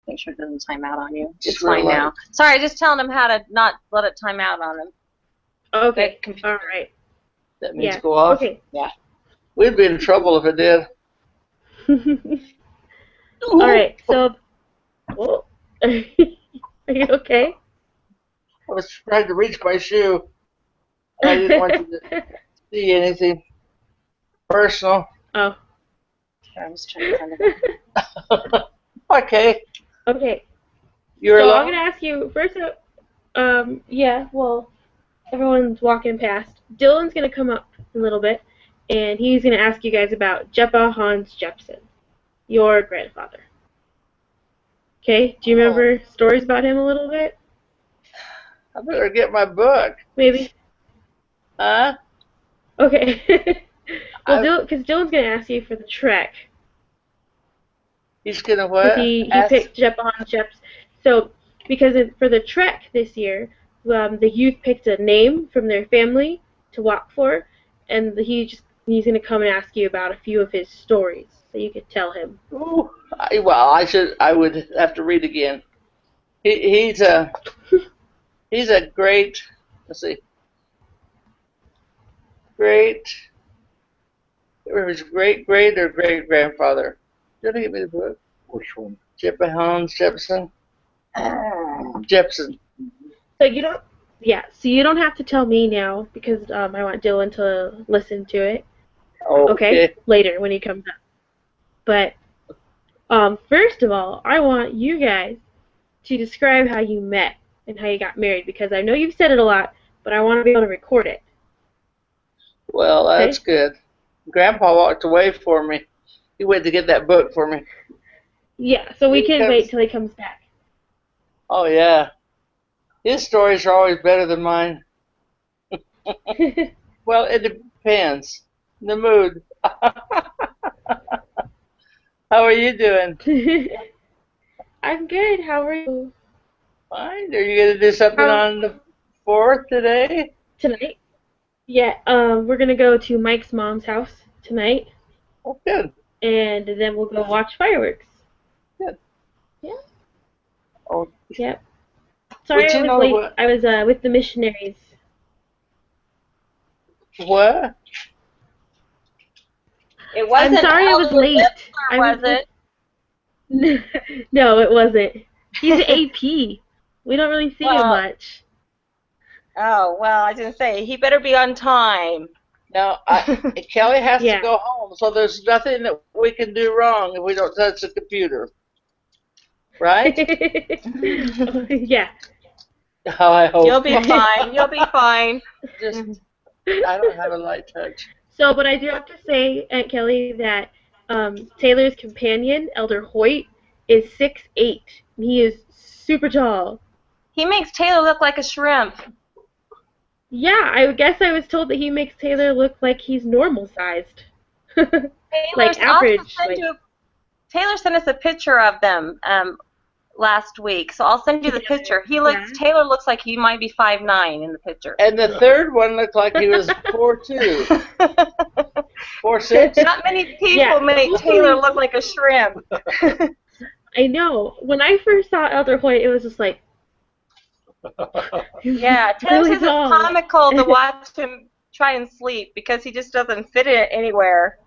Make sure it doesn't time out on you. It's It's fine real now. Sorry, just telling him how to not let it time out on him. Okay. That computer. All right. That means Yeah. go off. Okay. Yeah. We'd be in trouble if it did. All right. So, oh, are you okay? I was trying to reach my shoe, and I didn't want you to see anything personal. Oh. I was trying to find it. Okay, Okay. you're So I'm alone? gonna ask you first. Yeah. Well, everyone's walking past. Dylan's gonna come up a little bit, and he's gonna ask you guys about Jeppa Hans Jepsen, your grandfather. Okay. Do you Oh, remember stories about him a little bit? I better get my book. Maybe. Huh? Okay. Well, I, because Dylan's gonna ask you for the trek, he's gonna because what? he Ask. picked Jeppa Hans Jepsen. So because for the trek this year, the youth picked a name from their family to walk for, and he's gonna come and ask you about a few of his stories so you could tell him. Ooh, I would have to read again. He's a great, let's see, great, or his great or great grandfather. Did he give me the book? Which one? Hans Jefferson. Jefferson. So you don't, yeah. So you don't have to tell me now because I want Dylan to listen to it. Okay, Okay. later when he comes up. But first of all, I want you guys to describe how you met and how you got married because I know you've said it a lot, but I want to be able to record it. Well, that's Okay? good. Grandpa walked away for me. He went to get that book for me. Yeah, so we Here he can wait comes. till he comes back. Oh yeah. His stories are always better than mine. Well, it depends. The mood. How are you doing? I'm good. How are you? Fine. Are you gonna do something How on the 4th today? tonight? Yeah, we're gonna go to Mike's mom's house tonight, Oh, good. and then we'll go watch fireworks. Good. Yeah. Oh, Yep. Sorry but I you was know late. what? I was with the missionaries. What? It I'm wasn't sorry I was Elder late. Whistler, I was was with. it? No, it wasn't. He's an AP. We don't really see him Well, much. oh, well, I didn't say. He better be on time. Now, Kelly has to Yeah. go home, so there's nothing that we can do wrong if we don't touch the computer, right? Yeah. Oh, I You'll hope. be fine. You'll be fine. Just, I don't have a light touch. So, but I do have to say, Aunt Kelly, that Taylor's companion, Elder Hoyt, is 6'8". He is super tall. He makes Taylor look like a shrimp. Yeah, I guess I was told that he makes Taylor look like he's normal sized. Like Taylor's also average. send you. Taylor sent us a picture of them last week, so I'll send you the Together. picture. Yeah. Taylor looks like he might be 5'9" in the picture. And the third one looked like he was 4'2", 4'6". Not many Yeah. people make Taylor look like a shrimp. I know. When I first saw Elder Hoyt, it was just like, Yeah, Taylor really says it's tall. comical to watch him try and sleep because he just doesn't fit it anywhere.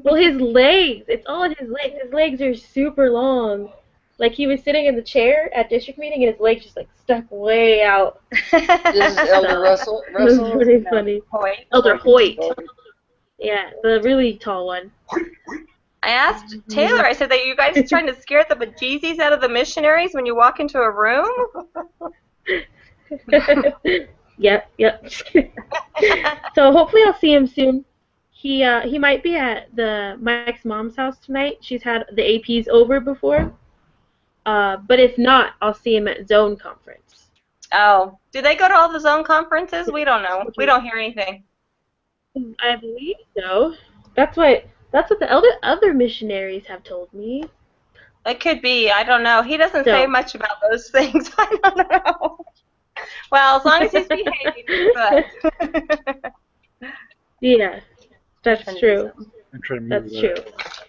Well, his legs, it's all in his legs. His legs are super long. Like he was sitting in the chair at district meeting and his legs just like stuck way out. This is Elder Russell. It was Russell. pretty funny. Hoyt. Elder Hoyt. Yeah, the really tall one. I asked Taylor, I said, that you guys trying to scare the bejesus out of the missionaries when you walk into a room? Yep. So hopefully I'll see him soon. He might be at the Mike's mom's house tonight. She's had the APs over before. But if not, I'll see him at Zone Conference. Oh, do they go to all the zone conferences? We don't know. We don't hear anything. I believe so. That's what the other missionaries have told me. It could be. I don't know. He doesn't So. say much about those things. I don't know. Well, as long as he's behaving, good. Yeah, that's true. I'm trying to move That's that. true. It's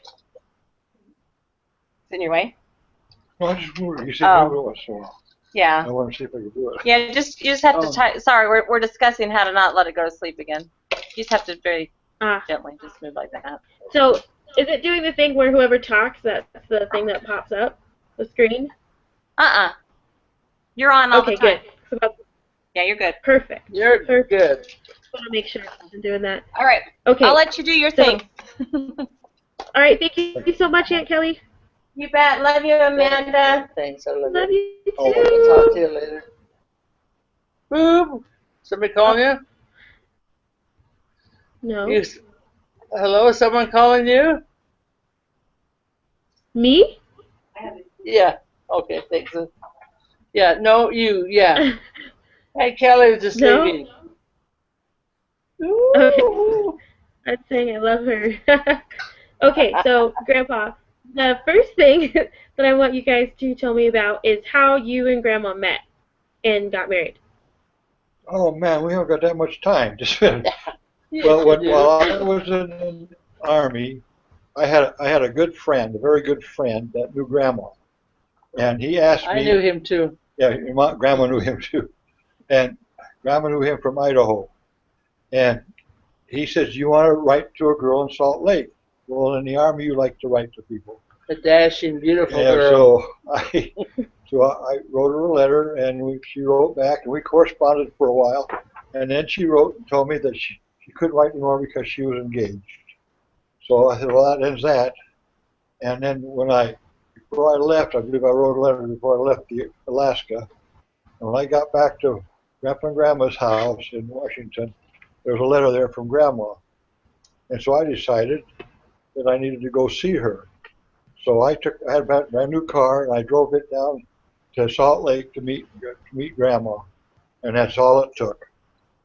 in your way? No, I just moved. You said Oh. move it once in a while. Yeah. I want to see if I can do it. Yeah, you just have to type. Sorry, we're discussing how to not let it go to sleep again. You just have to very gently just move like that. So, is it doing the thing where whoever talks, that's the thing that pops up, the screen? You're on all the time. Okay, good. So Yeah, you're good. Perfect. You're Perfect. good. Just want to make sure I'm doing that. All right. Okay. I'll let you do your thing. All right. Thank you so much, Aunt Kelly. You bet. Love you, Amanda. Thanks. I love Love you. you too. I'll talk to you later. Boop. Somebody calling you? No. Hello, is someone calling you? Me? Yeah. Okay, thanks. Yeah, no, you, yeah. Hey, Kelly was just No? leaving. Okay. I'm saying I love her. Okay, so Grandpa, the first thing that I want you guys to tell me about is how you and Grandma met and got married. Oh man, we haven't got that much time to spend. Yes, Well, you do. while I was in the Army, I had a good friend, a very good friend that knew Grandma, and he asked me. I knew him too. Yeah, Grandma knew him too, and Grandma knew him from Idaho, and he says, "You want to write to a girl in Salt Lake?" Well, in the Army, you like to write to people. A dashing, beautiful Yeah, girl. so I wrote her a letter, and she wrote back, and we corresponded for a while, and then she wrote and told me that she couldn't write anymore because she was engaged. So I said, well, that ends that. And then before I left, I believe I wrote a letter before I left Alaska. And when I got back to Grandpa and Grandma's house in Washington, there was a letter there from Grandma. And so I decided that I needed to go see her. So I had a brand new car, and I drove it down to Salt Lake to meet Grandma. And that's all it took.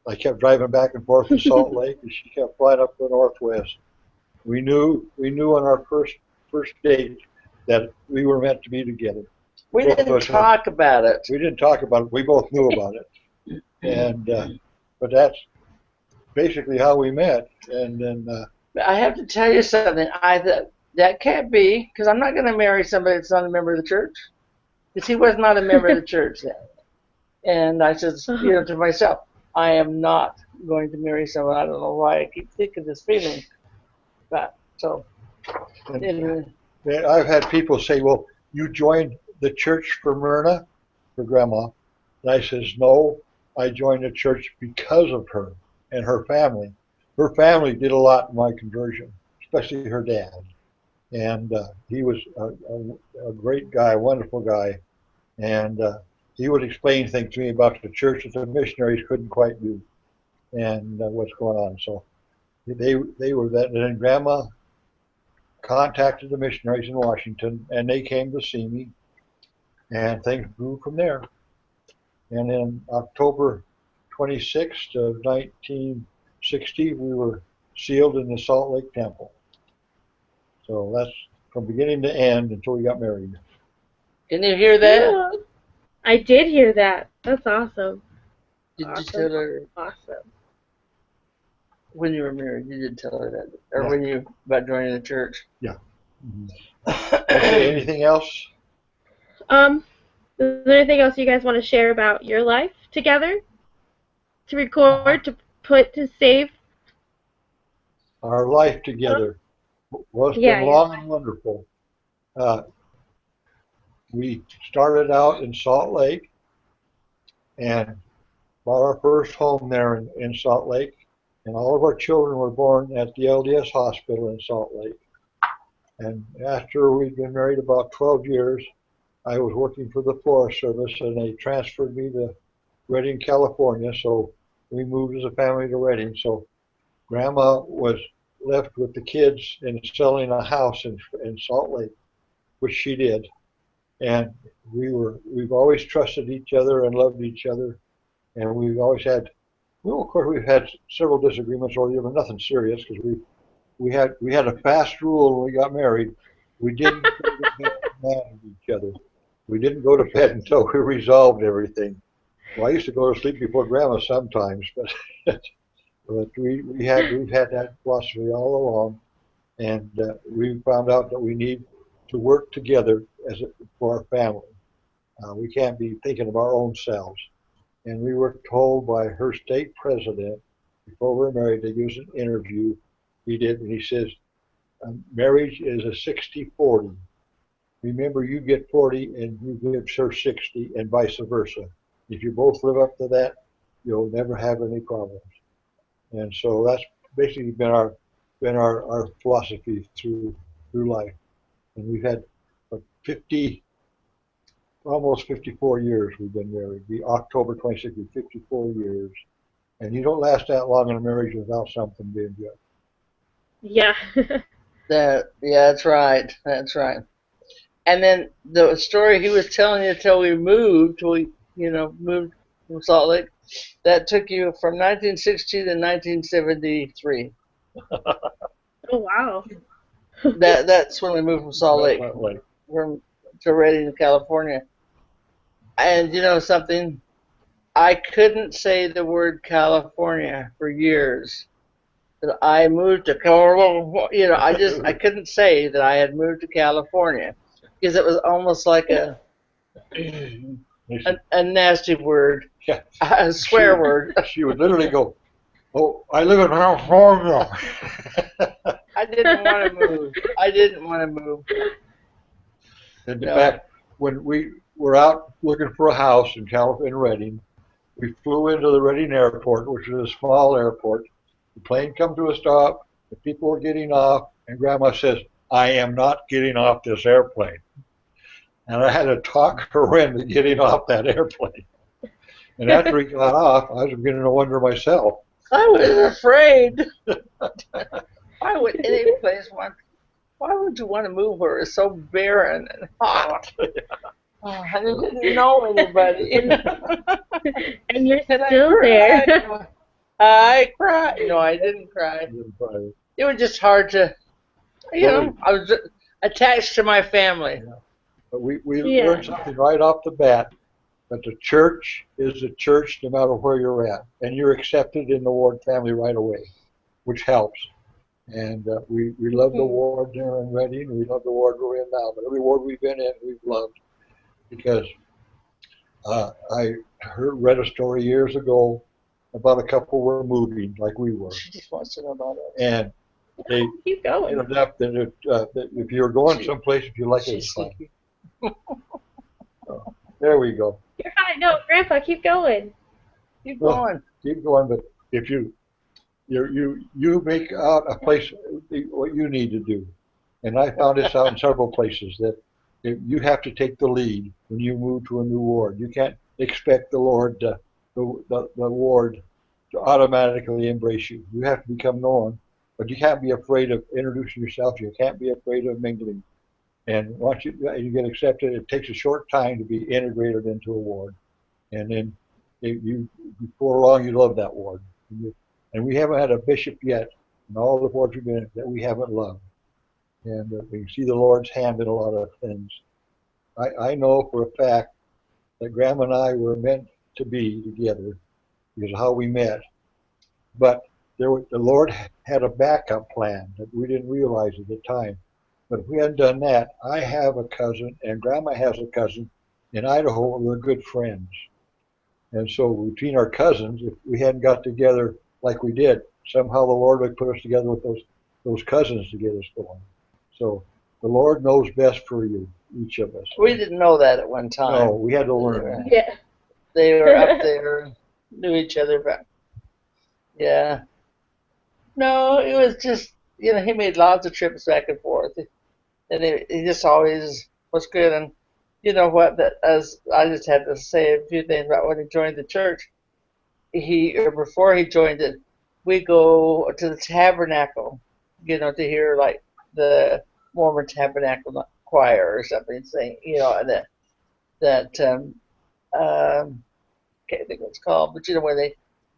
I kept driving back and forth to Salt Lake, and she kept flying up to the Northwest. We knew on our first date that we were meant to be together. We didn't talk about it. We didn't talk about it. We both knew about it, and but that's basically how we met. And then I have to tell you something. That can't be, because I'm not going to marry somebody that's not a member of the church. Because he was not a member of the church then. And I said, to myself, I am not going to marry someone. I don't know why I keep thinking this feeling. But so. I've had people say, well, you joined the church for Myrna, for Grandma. And I says, no, I joined the church because of her and her family. Her family did a lot in my conversion, especially her dad. And he was a great guy, a wonderful guy. And he would explain things to me about the church that the missionaries couldn't quite do and what's going on. So they were that. And then Grandma contacted the missionaries in Washington, and they came to see me, and things grew from there. And in October 26th of 1960, we were sealed in the Salt Lake Temple. So that's from beginning to end until we got married. Can you hear that? Yeah. I did hear that. That's awesome. Did you tell her? Awesome. When you were married, you did tell her that, or Yeah. when you about joining the church? Yeah. Okay, anything else? Is there anything else you guys want to share about your life together? To record, to put, to save? Our life together was been long and wonderful. We started out in Salt Lake and bought our first home there in Salt Lake, and all of our children were born at the LDS hospital in Salt Lake. And after we'd been married about 12 years, I was working for the Forest Service, and they transferred me to Redding, California, so we moved as a family to Redding. So Grandma was left with the kids and selling a house in Salt Lake, which she did. And we've always trusted each other and loved each other, and we've always had, well, of course we've had several disagreements over here, but nothing serious, because we had a fast rule when we got married. We didn't go to bed mad at each other. We didn't go to bed until we resolved everything. Well, I used to go to sleep before Grandma sometimes, but we've had that philosophy all along, and we found out that we need to work together for our family. We can't be thinking of our own selves. And we were told by her state president before we were married to give us an interview. He did, and he says, marriage is a 60-40. Remember, you get 40 and you give her 60 and vice versa. If you both live up to that, you'll never have any problems. And so that's basically been our philosophy through life. And we've had 50, almost 54 years we've been married. The October 26th, 54 years. And you don't last that long in a marriage without something being good. Yeah. Yeah, that's right. That's right. And then the story he was telling you till we moved, moved from Salt Lake, that took you from 1960 to 1973. Oh, wow. That's when we moved from Salt Lake to Redding, California. And you know something? I couldn't say the word California for years. I moved to California. I couldn't say that I had moved to California because it was almost like a nasty word, Yeah. a swear word. She would literally go, "Oh, I live in California." I didn't want to move. I didn't want to move. In fact, when we were out looking for a house in Redding, we flew into the Redding Airport, which is a small airport. The plane come to a stop. The people were getting off, and Grandma says, "I am not getting off this airplane." And I had to talk her into getting off that airplane. And after he got off, I was beginning to wonder myself. I was afraid. Why would any place why would you want to move where it's so barren and hot? I didn't know anybody. And you're still there. I cried. No, I didn't cry. It was just hard to, I was attached to my family. Yeah. But we learned something right off the bat, that the church is the church no matter where you're at. And you're accepted in the Ward family right away, which helps. And we love the Ward there in Redding. We love the Ward we're in now. But every Ward we've been in, we've loved. Because I read a story years ago about a couple were moving like we were. She just wants to know about it. And they Keep going. ended up that if you're going someplace, if you like it, it's fine. So, there we go. You're fine. No, Grandpa, keep going. Keep going. Keep going, but if you make out a place what you need to do, and I found this out in several places that you have to take the lead when you move to a new ward. You can't expect the Lord, the ward, to automatically embrace you. You have to become known, but you can't be afraid of introducing yourself. You can't be afraid of mingling. And once you get accepted, it takes a short time to be integrated into a ward, and then before long you love that ward. And we haven't had a bishop yet in all the wards we've been in that we haven't loved. And we can see the Lord's hand in a lot of things. I know for a fact that Grandma and I were meant to be together because of how we met. But the Lord had a backup plan that we didn't realize at the time. But if we hadn't done that, I have a cousin and Grandma has a cousin in Idaho. We're good friends. And so between our cousins, if we hadn't got together like we did, somehow the Lord would put us together with those cousins to get us going. So the Lord knows best for you, each of us. We didn't know that at one time. No, we had to learn. Yeah. They were up there, knew each other, but yeah. No, it was just, he made lots of trips back and forth. And he just always was good. And you know what, as I just had to say a few things about when he joined the church. Before he joined it, we go to the tabernacle, to hear like the Mormon Tabernacle Choir or something sing, and can't think what it's called, but where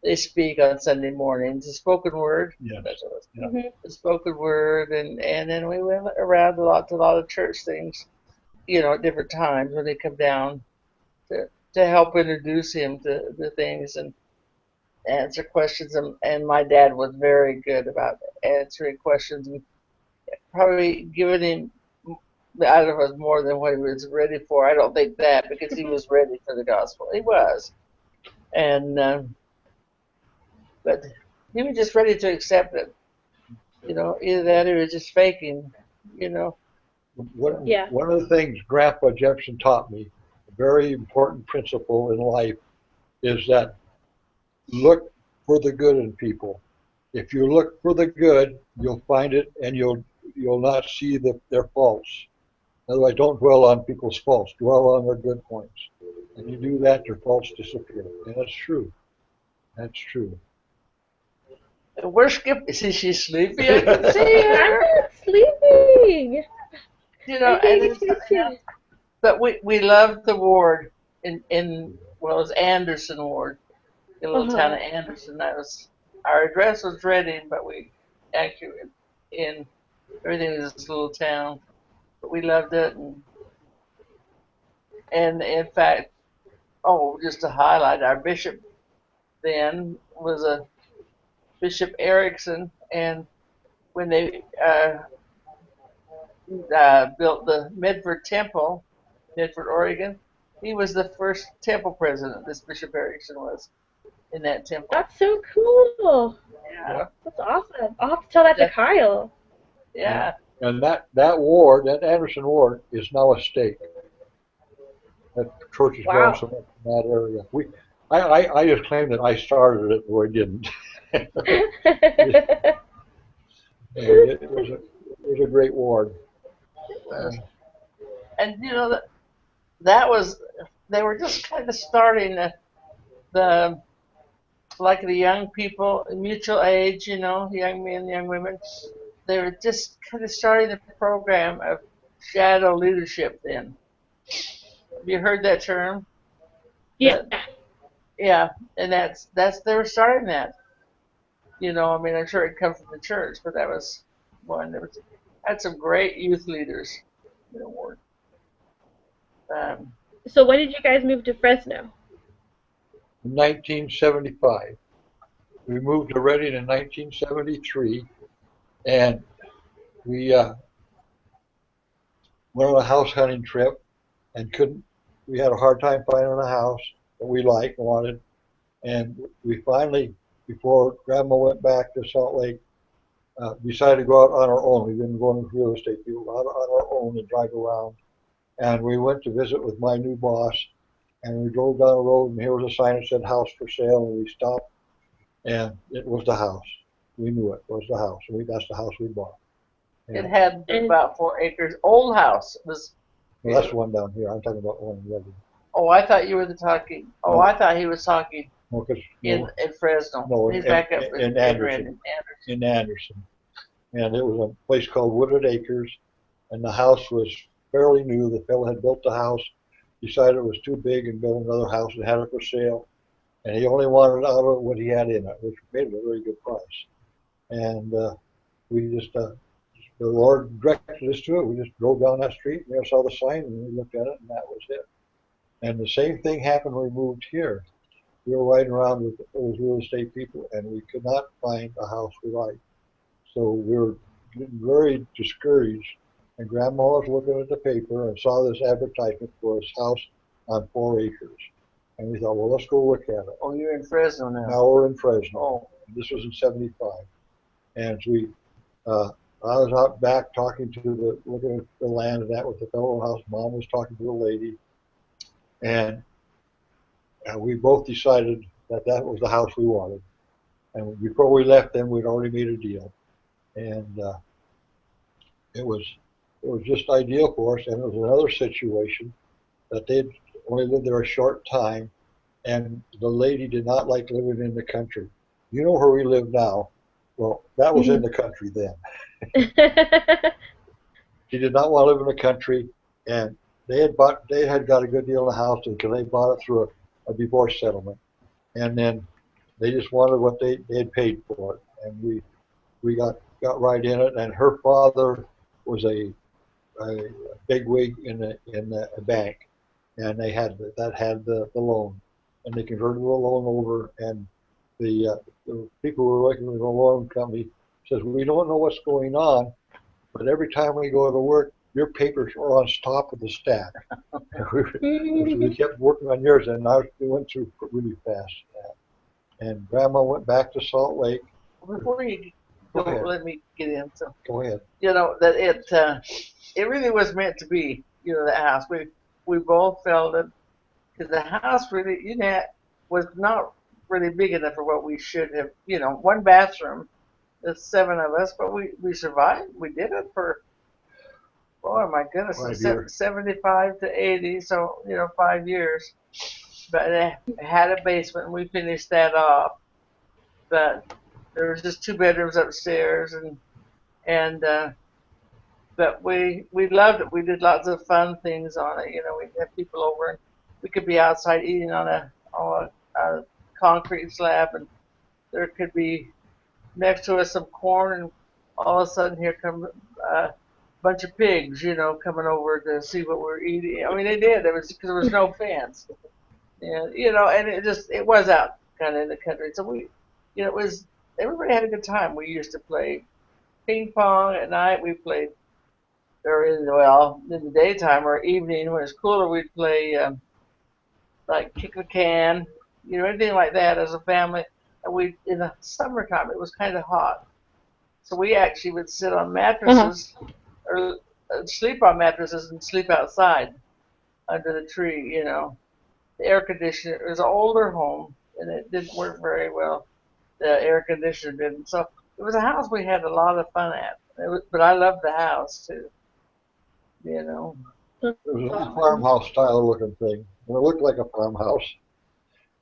they speak on Sunday mornings, the spoken word. Yeah. That's what it's called. Mm-hmm. The spoken word, and then we went around a lot of church things, at different times when they come down to help introduce him to the things and answer questions. And my dad was very good about answering questions and probably giving him I don't know if it was more than what he was ready for. I don't think that because he was ready for the gospel. He was, and but he was just ready to accept it. Either that or he was just faking. You know, Yeah. One of the things Grandpa Jefferson taught me, a very important principle in life, is that look for the good in people. If you look for the good, you'll find it, and you'll not see their faults. Otherwise, don't dwell on people's faults. Dwell on their good points. And you do that, their faults disappear. And that's true. That's true. we're skipping. See, she's sleepy. I can see I'm her. not sleeping. I'm And getting sleepy. but we loved the ward in well, it was Anderson Ward, the little town Uh-huh. of Anderson. That was our address was Reading, but we actually in everything is this little town. But we loved it, and in fact, just to highlight, our bishop then was a Bishop Erickson, and when they built the Medford Temple, Medford, Oregon, he was the first temple president. This Bishop Erickson was in that temple. That's so cool. Yeah, That's awesome. I'll have to tell that to that, Kyle. yeah. And that ward, that Anderson ward, is now a stake. That church has grown Wow. so much in that area. I just claim that I started it, though I didn't. And it was a great ward. And that was they were just kind of starting the like the young people, mutual age, young men, young women. They were just kind of starting the program of shadow leadership. Then, have you heard that term? Yeah. That Yeah, and that's they were starting that. I mean, I'm sure it comes from the church, but that was one. There was had some great youth leaders. Were, um, So when did you guys move to Fresno? In 1975. We moved to Reading in 1973, and we went on a house hunting trip and couldn't. We had a hard time finding a house that we liked and wanted, and we finally, before Grandma went back to Salt Lake, decided to go out on our own. We didn't go into real estate. We went out on our own and drive around. And we went to visit with my new boss, and we drove down the road, and here was a sign that said "House for Sale," and we stopped, and it was the house. We knew it was the house, and that's the house we bought. it And, had about 4 acres. Old house. It was. well, that's the one down here. I'm talking about one in Reading. Oh, I thought you were talking. Oh, No. I thought he was talking No, in Fresno. no, He's back up in Anderson. In Anderson. And it was a place called Wooded Acres, and the house was fairly new. The fellow had built the house, decided it was too big and built another house and had it for sale. And he only wanted out of what he had in it, which made it a very good price. And we just, the Lord directed us to it. We just drove down that street and we saw the sign and we looked at it and that was it. And the same thing happened when we moved here. We were riding around with those real estate people and we could not find a house we liked. So we were getting very discouraged. And Grandma was looking at the paper and saw this advertisement for his house on 4 acres. And we thought, well, let's go look at it. Oh, you're in Fresno now. Now we're in Fresno. Oh. This was in '75. And we, I was out back talking looking at the land and that with the fellow house. Mom was talking to the lady. And we both decided that was the house we wanted. And before we left them, we'd already made a deal. And it was just ideal for us. And it was another situation that they'd only lived there a short time, and the lady did not like living in the country. You know where we live now? Well, that was in the country then. She did not want to live in the country, and they had got a good deal in the house because they bought it through a divorce settlement, and then they just wanted what they had paid for it, and we got right in it. And her father was a bigwig in a bank, and they had the loan, and they converted the loan over, and the people who were working with the loan company says, we don't know what's going on, but every time we go to work, your papers are on top of the stack. We kept working on yours, and now it went through really fast. And Grandma went back to Salt Lake. Before you Go go, ahead. let me get in. So, Go ahead. that it really was meant to be. The house. We both felt it because the house really, was not really big enough for what we should have. One bathroom. There's 7 of us, but we survived. We did it for, oh my goodness, 5 years. 75 to 80. So 5 years. But it had a basement, and we finished that off. But there was just 2 bedrooms upstairs, and but we loved it. We did lots of fun things on it. We'd have people over, and we could be outside eating on a concrete slab, and there could be next to us some corn, and all of a sudden here come a bunch of pigs, coming over to see what we're eating. I mean, they did. There was because there was no fence, and and it was out kind of in the country. So it was everybody had a good time. We used to play ping pong at night. We played in the daytime or evening when it's cooler. We'd play like kick the can, anything like that as a family. And in the summertime it was kind of hot, so we actually would sit on mattresses or sleep on mattresses and sleep outside under the tree. The air conditioner. It was an older home and it didn't work very well. The air conditioner didn't. So it was a house we had a lot of fun at. But I loved the house too. It was a farmhouse style looking thing. And it looked like a farmhouse,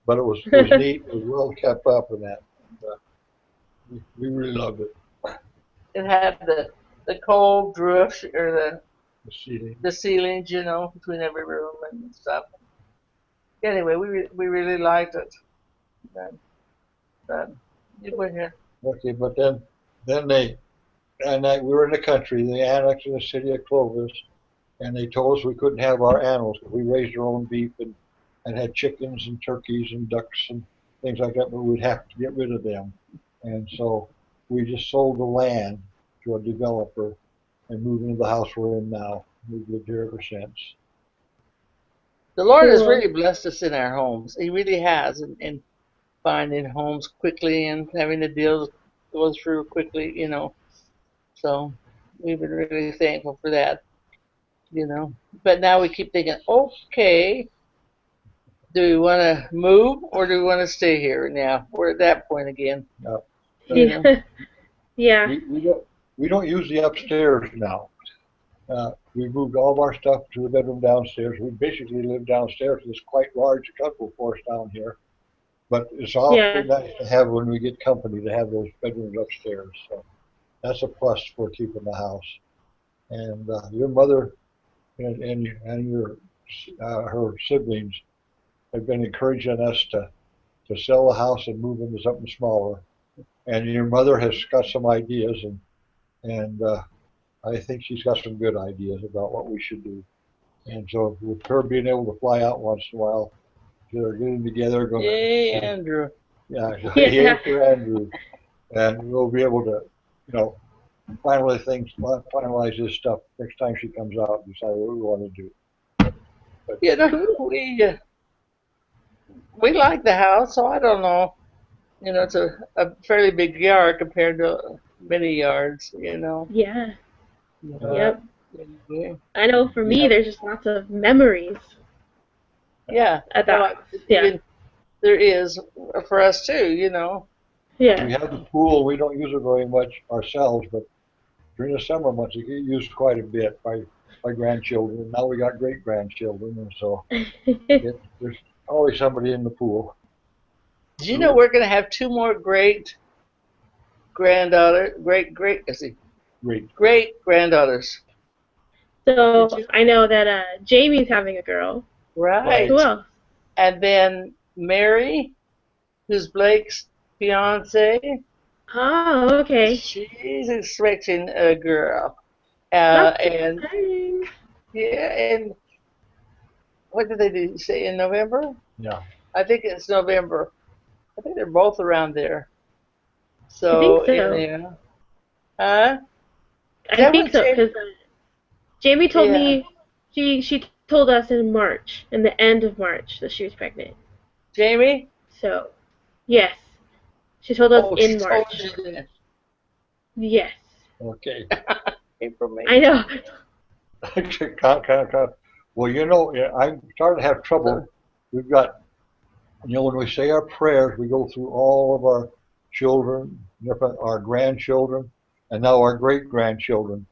but it was neat. It was well kept up and that. We really loved it. It had the cold roof or The seating. the ceilings, between every room and stuff. Anyway, we really liked it. But you were here. Okay, but then we were in the country. They annexed the city of Clovis, and they told us we couldn't have our animals because we raised our own beef and had chickens and turkeys and ducks and things like that, but we'd have to get rid of them. And so we just sold the land to a developer and moved into the house we're in now. We've lived here ever since. The Lord has Cool. really blessed us in our homes. He really has, in finding homes quickly and having the deals go through quickly. So we've been really thankful for that. But now we keep thinking, okay, do we want to move or do we want to stay here? Now we're at that point again. No, Yeah. we don't use the upstairs now. We moved all of our stuff to the bedroom downstairs. We basically live downstairs. It's quite large, comfortable for us down here. But it's awfully nice to have when we get company to have those bedrooms upstairs. So that's a plus for keeping the house. And your mother and your her siblings have been encouraging us to sell the house and move into something smaller. And your mother has got some ideas, and I think she's got some good ideas about what we should do. And so with her being able to fly out once in a while, they're getting together. Yay, Andrew. Yeah, yay for Andrew. And we'll be able to, finalize this stuff next time she comes out and decide what we want to do. But, we like the house, so I don't know. It's a fairly big yard compared to many yards. Yeah. Yep. Yeah. I know for me, there's just lots of memories Yeah. at that house. Yeah. There is for us too. we Yeah. have the pool. We don't use it very much ourselves, but during the summer months, it gets used quite a bit by grandchildren. And now we got great grandchildren, and so there's always somebody in the pool. Do you know we're going to have 2 more great granddaughters? Great granddaughters. So I know that Jamie's having a girl. Right. Who else? And then Mary, who's Blake's fiance, Oh, okay. she's expecting a girl. That's And exciting. and what did they do? Say in November? Yeah. I think it's November. I think they're both around there. I think so. Yeah. Huh? I think so Jamie- because Jamie told Yeah. me she told us in March, in the end of March, that she was pregnant. Jamie? So, yes, she told us Oh, she in told March. you that. Yes, Okay. I Information. know. Well, yeah, I'm starting to have trouble. We've got, when we say our prayers, we go through all of our children, our grandchildren, and now our great grandchildren.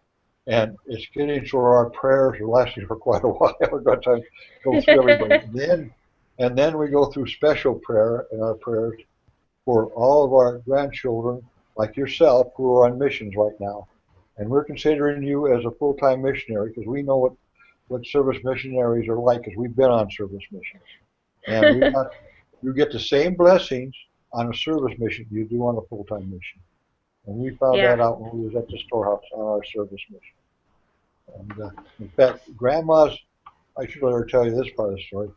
And it's getting so our prayers are lasting for quite a while. We've got time to go through everybody. And then we go through special prayer in our prayers for all of our grandchildren, like yourself, who are on missions right now. And we're considering you as a full-time missionary because we know what service missionaries are like because we've been on service missions. And you get the same blessings on a service mission you do on a full-time mission. And we found that Yeah. out when we was at the storehouse on our service mission. And in fact, I should let her tell you this part of the story.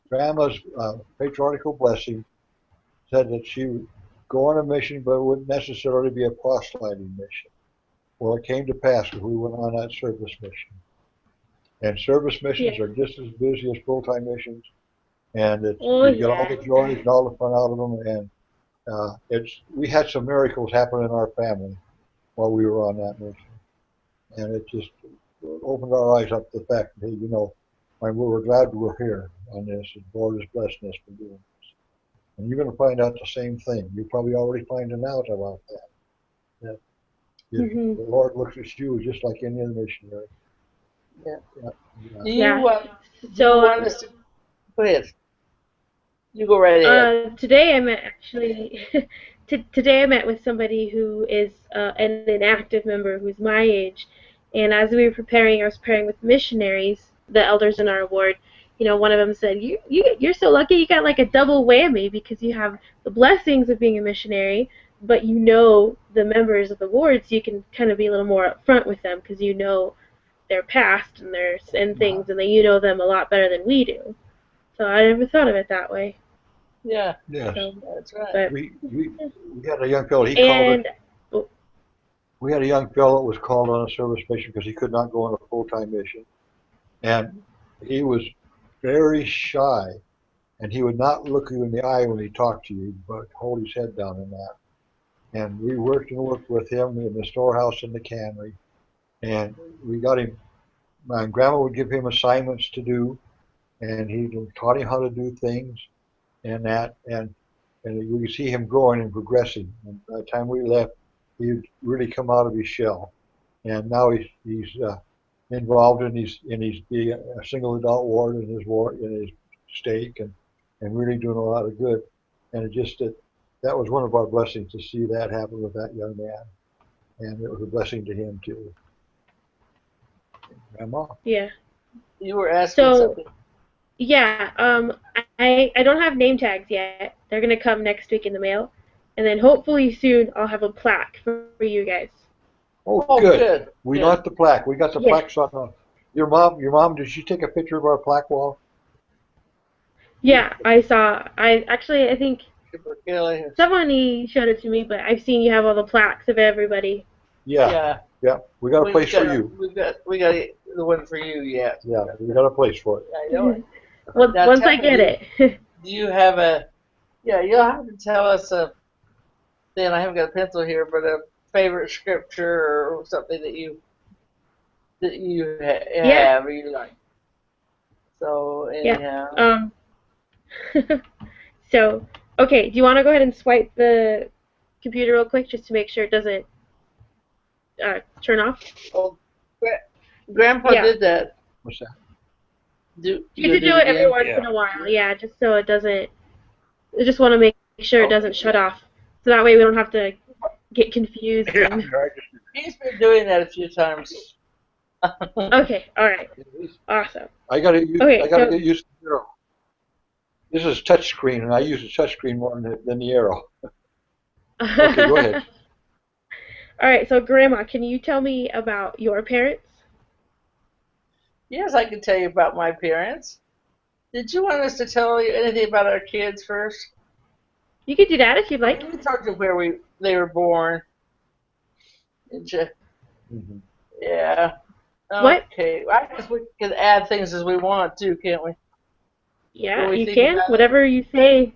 Grandma's patriarchal blessing said that she would go on a mission, but it wouldn't necessarily be a proselyting mission. Well, it came to pass because we went on that service mission. And service missions Yeah. are just as busy as full-time missions, and Oh, you get all the yeah. joys and all the fun out of them. And we had some miracles happen in our family while we were on that mission, and it just opened our eyes up to the fact that, hey, we were glad we were here on this, and the Lord is blessing us for doing this. And you're going to find out the same thing. You're probably already finding out about that. Mhm. The Lord looks at you just like any other missionary. Yeah. Yeah, Do Yeah. you So, want us to go ahead? You go right ahead. today I met actually. Today I met with somebody who is an inactive member who's my age, and as we were preparing, I was preparing with missionaries, the elders in our ward. One of them said, "You're so lucky. You got like a double whammy because you have the blessings of being a missionary, but the members of the ward, so you can kind of be a little more upfront with them because their past and things, and them a lot better than we do." So I never thought of it that way. Yeah, yes. So, that's right. but We had a young fellow. and oh, We had a young fellow that was called on a service mission because he could not go on a full-time mission, and he was very shy, and he would not look you in the eye when he talked to you, but hold his head down in that. And we worked with him in the storehouse in the cannery, and we got him. My grandma would give him assignments to do, and he taught him how to do things and that, and we could see him growing and progressing. And by the time we left, he'd really come out of his shell, and now he's involved in his being a single adult ward in his stake, and really doing a lot of good. And that was one of our blessings to see that happen with that young man, and it was a blessing to him too. Grandma. yeah. You were asking So something. yeah, I don't have name tags yet. They're gonna come next week in the mail, and then hopefully soon I'll have a plaque for you guys. Oh, Oh, good. good. We Good. got the plaque. We got the Yeah. plaques on. Your mom. Did she take a picture of our plaque wall? Yeah, I saw. I think Kelly. somebody showed it to me, but I've seen you have all the plaques of everybody. Yeah. Yeah. Yeah. We got a place for you. We got the one for you yet. Yeah, we got a place for it. I know it. Once Now once tell I me, get it. do you have a? Yeah, you'll have to tell us a. Then I haven't got a pencil here, but a favorite scripture or something that you Yeah. have or you like. So Yeah. anyhow. So, okay, do you want to go ahead and swipe the computer real quick just to make sure it doesn't turn off? Oh, Grandpa Yeah. did that. What's that? You You have to do it every again? once in a while, yeah, just so it doesn't. I just want to make sure it doesn't shut off, so that way we don't have to get confused. Yeah, And... He's been doing that a few times. Okay, all right, awesome. I gotta Okay, so get used to the arrow. This is touch screen, and I use the touch screen more than the arrow. Okay, go ahead. All right, so Grandma, can you tell me about your parents? Yes, I can tell you about my parents. Did you want us to tell you anything about our kids first? You could do that if you'd like. We talked to where they were born. Mm-hmm. Yeah. What? Okay. I guess we can add things as we want to, can't we? When Yeah, we you think can. about it. Whatever you say,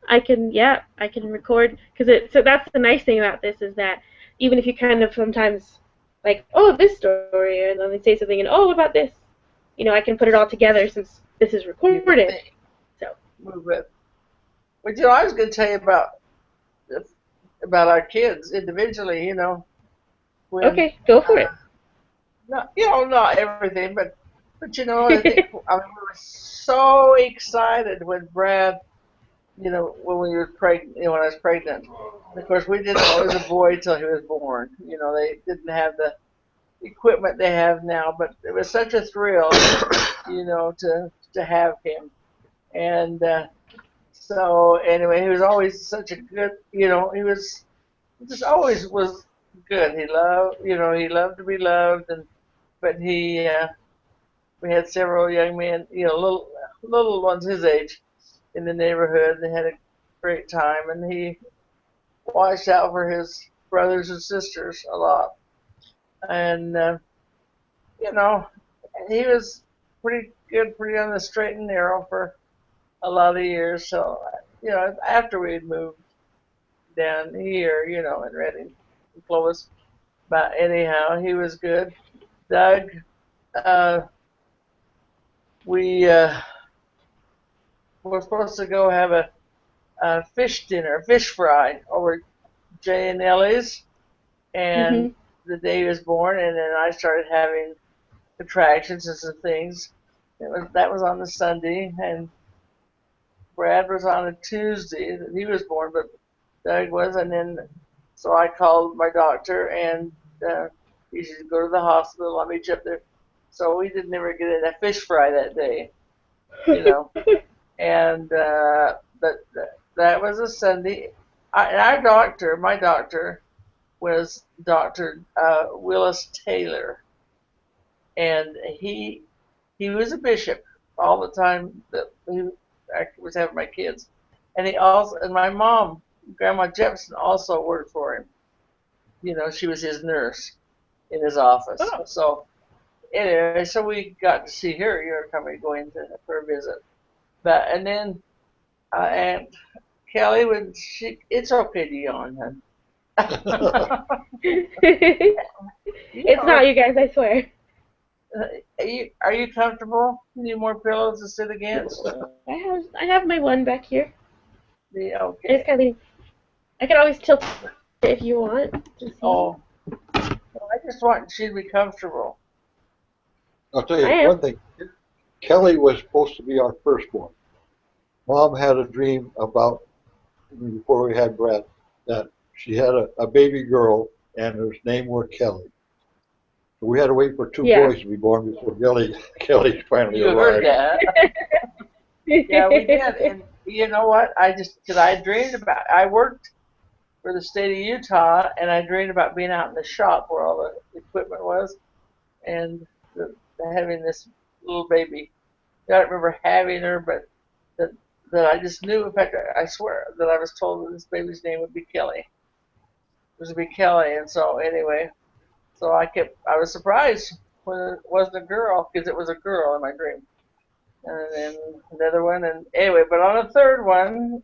I can. Yeah, I can record. Cause so that's the nice thing about this is that even if you kind of sometimes like, oh, this story, and then they say something, and oh, what about this? I can put it all together since this is You can recorded. think, So. move it. But I was going to tell you about our kids individually. When Okay, go for it. not not everything, but I think we were so excited when Brad, when we were pregnant, when I was pregnant. And of course, we didn't know it was a boy till he was born. They didn't have the equipment they have now, but it was such a thrill, to have him. And so anyway, he was always such a good, he just always was good. He loved to be loved, but we had several young men, little ones his age in the neighborhood. They had a great time, and he watched out for his brothers and sisters a lot. And you know, he was pretty good, pretty on the straight and narrow for a lot of years. So after we had moved down here, in Redding, and Clovis, but anyhow, he was good. Doug, uh, we were supposed to go have a fish dinner, fish fry over Jay and Ellie's, and Mhm. the day he was born, and then I started having contractions and some things. That was on the Sunday, and Brad was on a Tuesday that he was born, but Doug was, and then so I called my doctor, and he said go to the hospital. I'll meet you up there. So we didn't ever get in a fish fry that day, you know. And but that was a Sunday. And my doctor was Doctor Willis Taylor, and he was a bishop all the time that he was having my kids, and my mom, Grandma Jefferson, also worked for him. She was his nurse in his office. Oh. So anyway, so we got to see her. You're coming going to for a visit, but and then Aunt Kelly would it's okay to yawn, hun. you It's know, not you guys, I swear. are you comfortable? Need more pillows to sit against? I have my one back here. Yeah, I just okay. kind of I can always tilt it if you want to see. Oh, well, I just want you to be comfortable. I'll tell I you am. one thing. Kelly was supposed to be our firstborn. Mom had a dream about before we had Brad that she had a baby girl and her name were Kelly. So we had to wait for two Yeah. boys to be born before Kelly finally You heard arrived. that? Yeah, we did. And you know what? Because I dreamed I worked for the state of Utah, and I dreamed about being out in the shop where all the equipment was, and having this little baby. I don't remember having her, but that that I just knew. In fact, I swear that I was told that this baby's name would be Kelly. It was to be Kelly, and so anyway, so I was surprised when it wasn't a girl because it was a girl in my dream. And then another one, and anyway, but on the third one,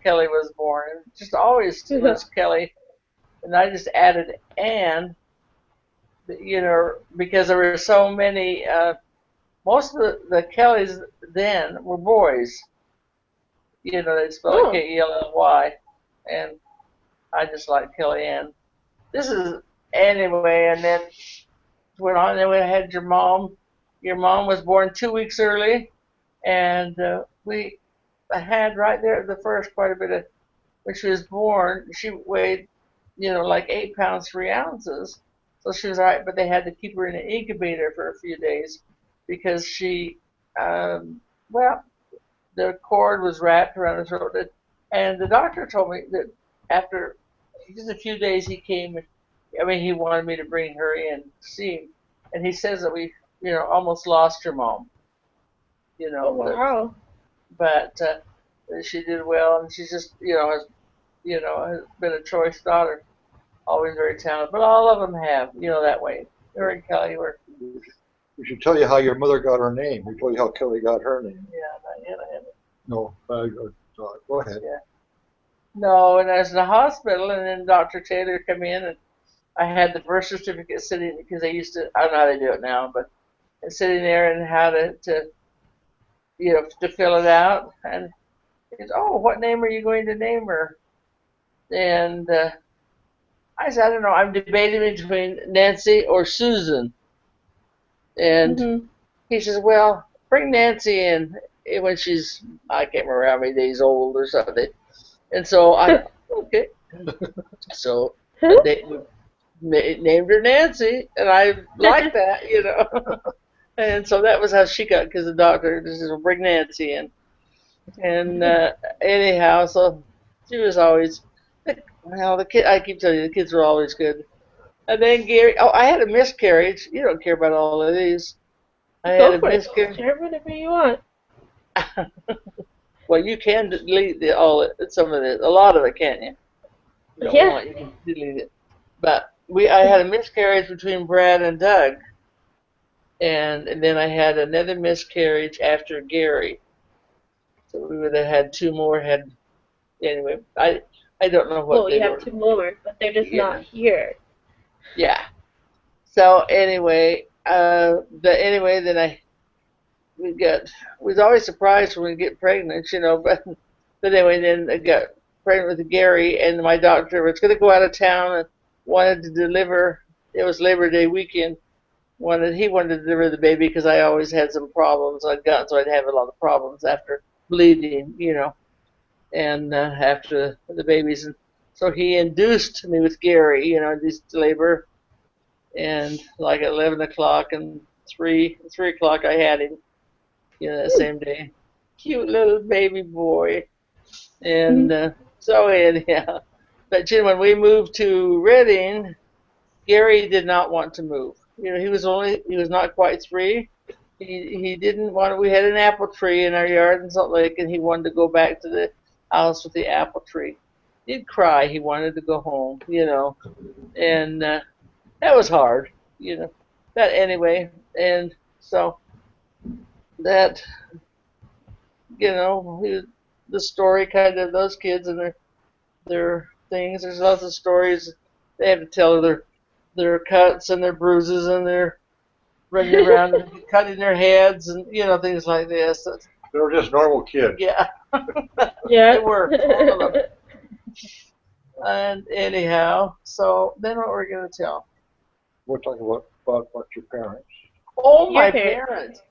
Kelly was born. And just always was Kelly, and I just added Ann, because there were so many. Most of the Kellys then were boys. They spell it Oh. Kelly, and I just like Kellyanne. This is anyway, and then went on. Then we had your mom. Your mom was born 2 weeks early, and we had right there at the first quite a bit of when she was born. She weighed, like 8 pounds 3 ounces, so she was all right. But they had to keep her in an incubator for a few days because well, the cord was wrapped around her throat. And the doctor told me that after just a few days he came. I mean, he wanted me to bring her in to see him, and he says that we, almost lost your mom. Oh That, wow. but she did well, and she's just, has been a choice daughter, always very talented. But all of them have, that way. We're in Cali. We should tell you how your mother got her name. We told you how Kelly got her name. Yeah, not yet. I haven't. No, go ahead. Yeah. No, and I was in the hospital, and then Dr. Taylor came in, and I had the birth certificate sitting because they used to. I don't know how they do it now, but it's sitting there and how to to fill it out. And he goes, "Oh, what name are you going to name her?" And I said, "I don't know. I'm debating between Nancy or Susan." And Mm-hmm. he says, "Well, bring Nancy in when she's I can't remember how many days old or something." And so I thought, okay. So they named her Nancy, and I liked that. And so that was how she got, because the doctor just said, "Well, bring Nancy in." And anyhow, so she was always, well, the kid. I keep telling you, the kids were always good. And then Gary. Oh, I had a miscarriage. You don't care about all of these. I had Go a for it. miscarriage. Share whatever you want. Well, you can delete some of it, a lot of it, can't you? You don't Yeah. want, you can delete it. But I had a miscarriage between Brad and Doug, and then I had another miscarriage after Gary. So we would have had two more. Anyway, I don't know what Well, they you have were. 2 more, but they're just You not know. here. Yeah. So anyway, then we was always surprised when we get pregnant. But anyway, then I got pregnant with Gary, and my doctor was going to go out of town and wanted to deliver. It was Labor Day weekend. He wanted to deliver the baby because I always had some problems so I'd have a lot of problems after bleeding, and after the babies. And so he induced me with Gary, induced labor, and like at 11 o'clock and 3 o'clock I had him, that same day. Cute little baby boy. And so anyhow, but when we moved to Redding, Gary did not want to move. He was not quite 3. He didn't want. We had an apple tree in our yard in Salt Lake, and he wanted to go back to the house with the apple tree. He'd cry. He wanted to go home, and that was hard. But anyway, and so that the story kind of those kids and their things. There's lots of stories they have to tell their cuts and their bruises and their running around and cutting their heads and things like this. They were just normal kids. Yeah, Yeah. they were. All of them. And anyhow, so then what we're gonna tell? We're talking about your parents. Oh, Your my parents. parents.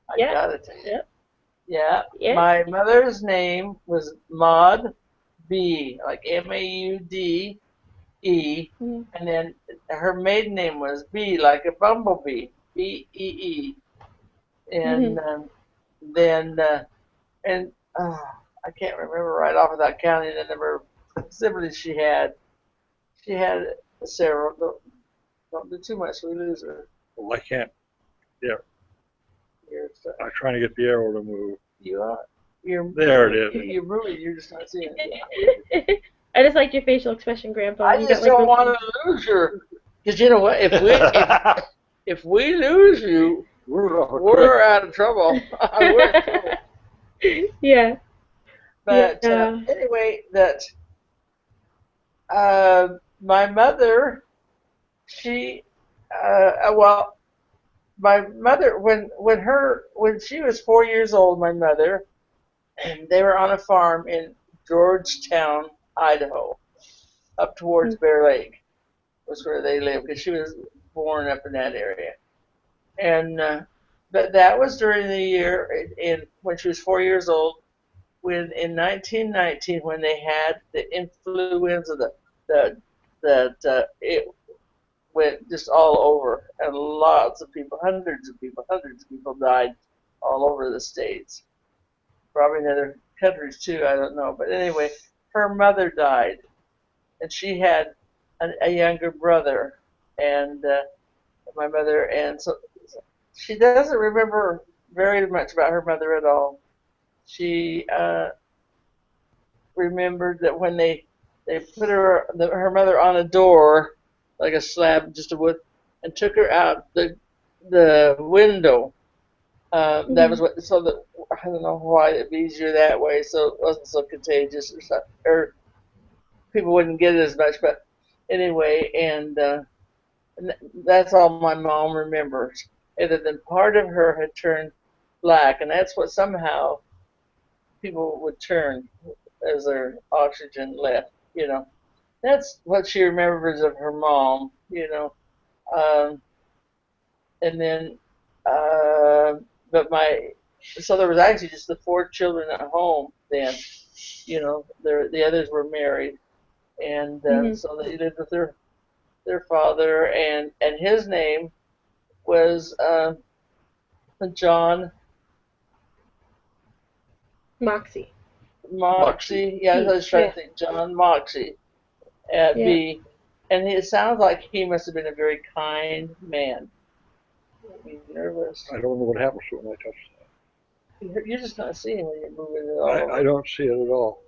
I Yeah. gotta tell you. Yep. Yeah. Yeah. My mother's name was Maud B, like Maude, Mhm. and then her maiden name was B, like a bumblebee, Bee, and Mhm. then and I can't remember right off without counting the number of siblings she had. She had several. Don't do too much, we lose her. Well, I can't. Yeah, Here, so I'm trying to get the arrow to move. you are. You're There it is. You're moving. You're just not seeing it. I just liked your facial expression, Grandpa. I You just got like don't those- want to lose her, because you know what? If we lose you, we're out of trouble. We're in trouble. Yeah. But Yeah. anyway, that my mother, she, well, my mother when she was 4 years old, my mother, and they were on a farm in Georgetown, Idaho, up towards Bear Lake, was where they lived, because she was born up in that area. And but that was during the year when she was 4 years old, when in 1919, when they had the influenza, it went just all over, and lots of people, hundreds of people died all over the states, probably in other countries too. I don't know, but anyway, her mother died, and she had a younger brother, and my mother, and so she doesn't remember very much about her mother at all. She remembered that when they put her mother on a door, like a slab, just a wood, and took her out the window. That was Mhm. what. So that I don't know why it'd be easier that way, so it wasn't so contagious or something, or people wouldn't get it as much. But anyway, and that's all my mom remembers. Other than part of her had turned black, and that's what somehow people would turn as their oxygen left. That's what she remembers of her mom. Um, and then, uh, but so there was actually just the four children at home then. The others were married, and Mhm. so they lived with their father, and his name was John Moxie. Moxie. Moxie. Yeah, I P. was trying Yeah. to think. John Moxie at Yeah. B, and it sounds like he must have been a very kind man. Be nervous. I don't know what happens to it when I touch You're just not seeing when you're moving it that. all I over. don't see it at all.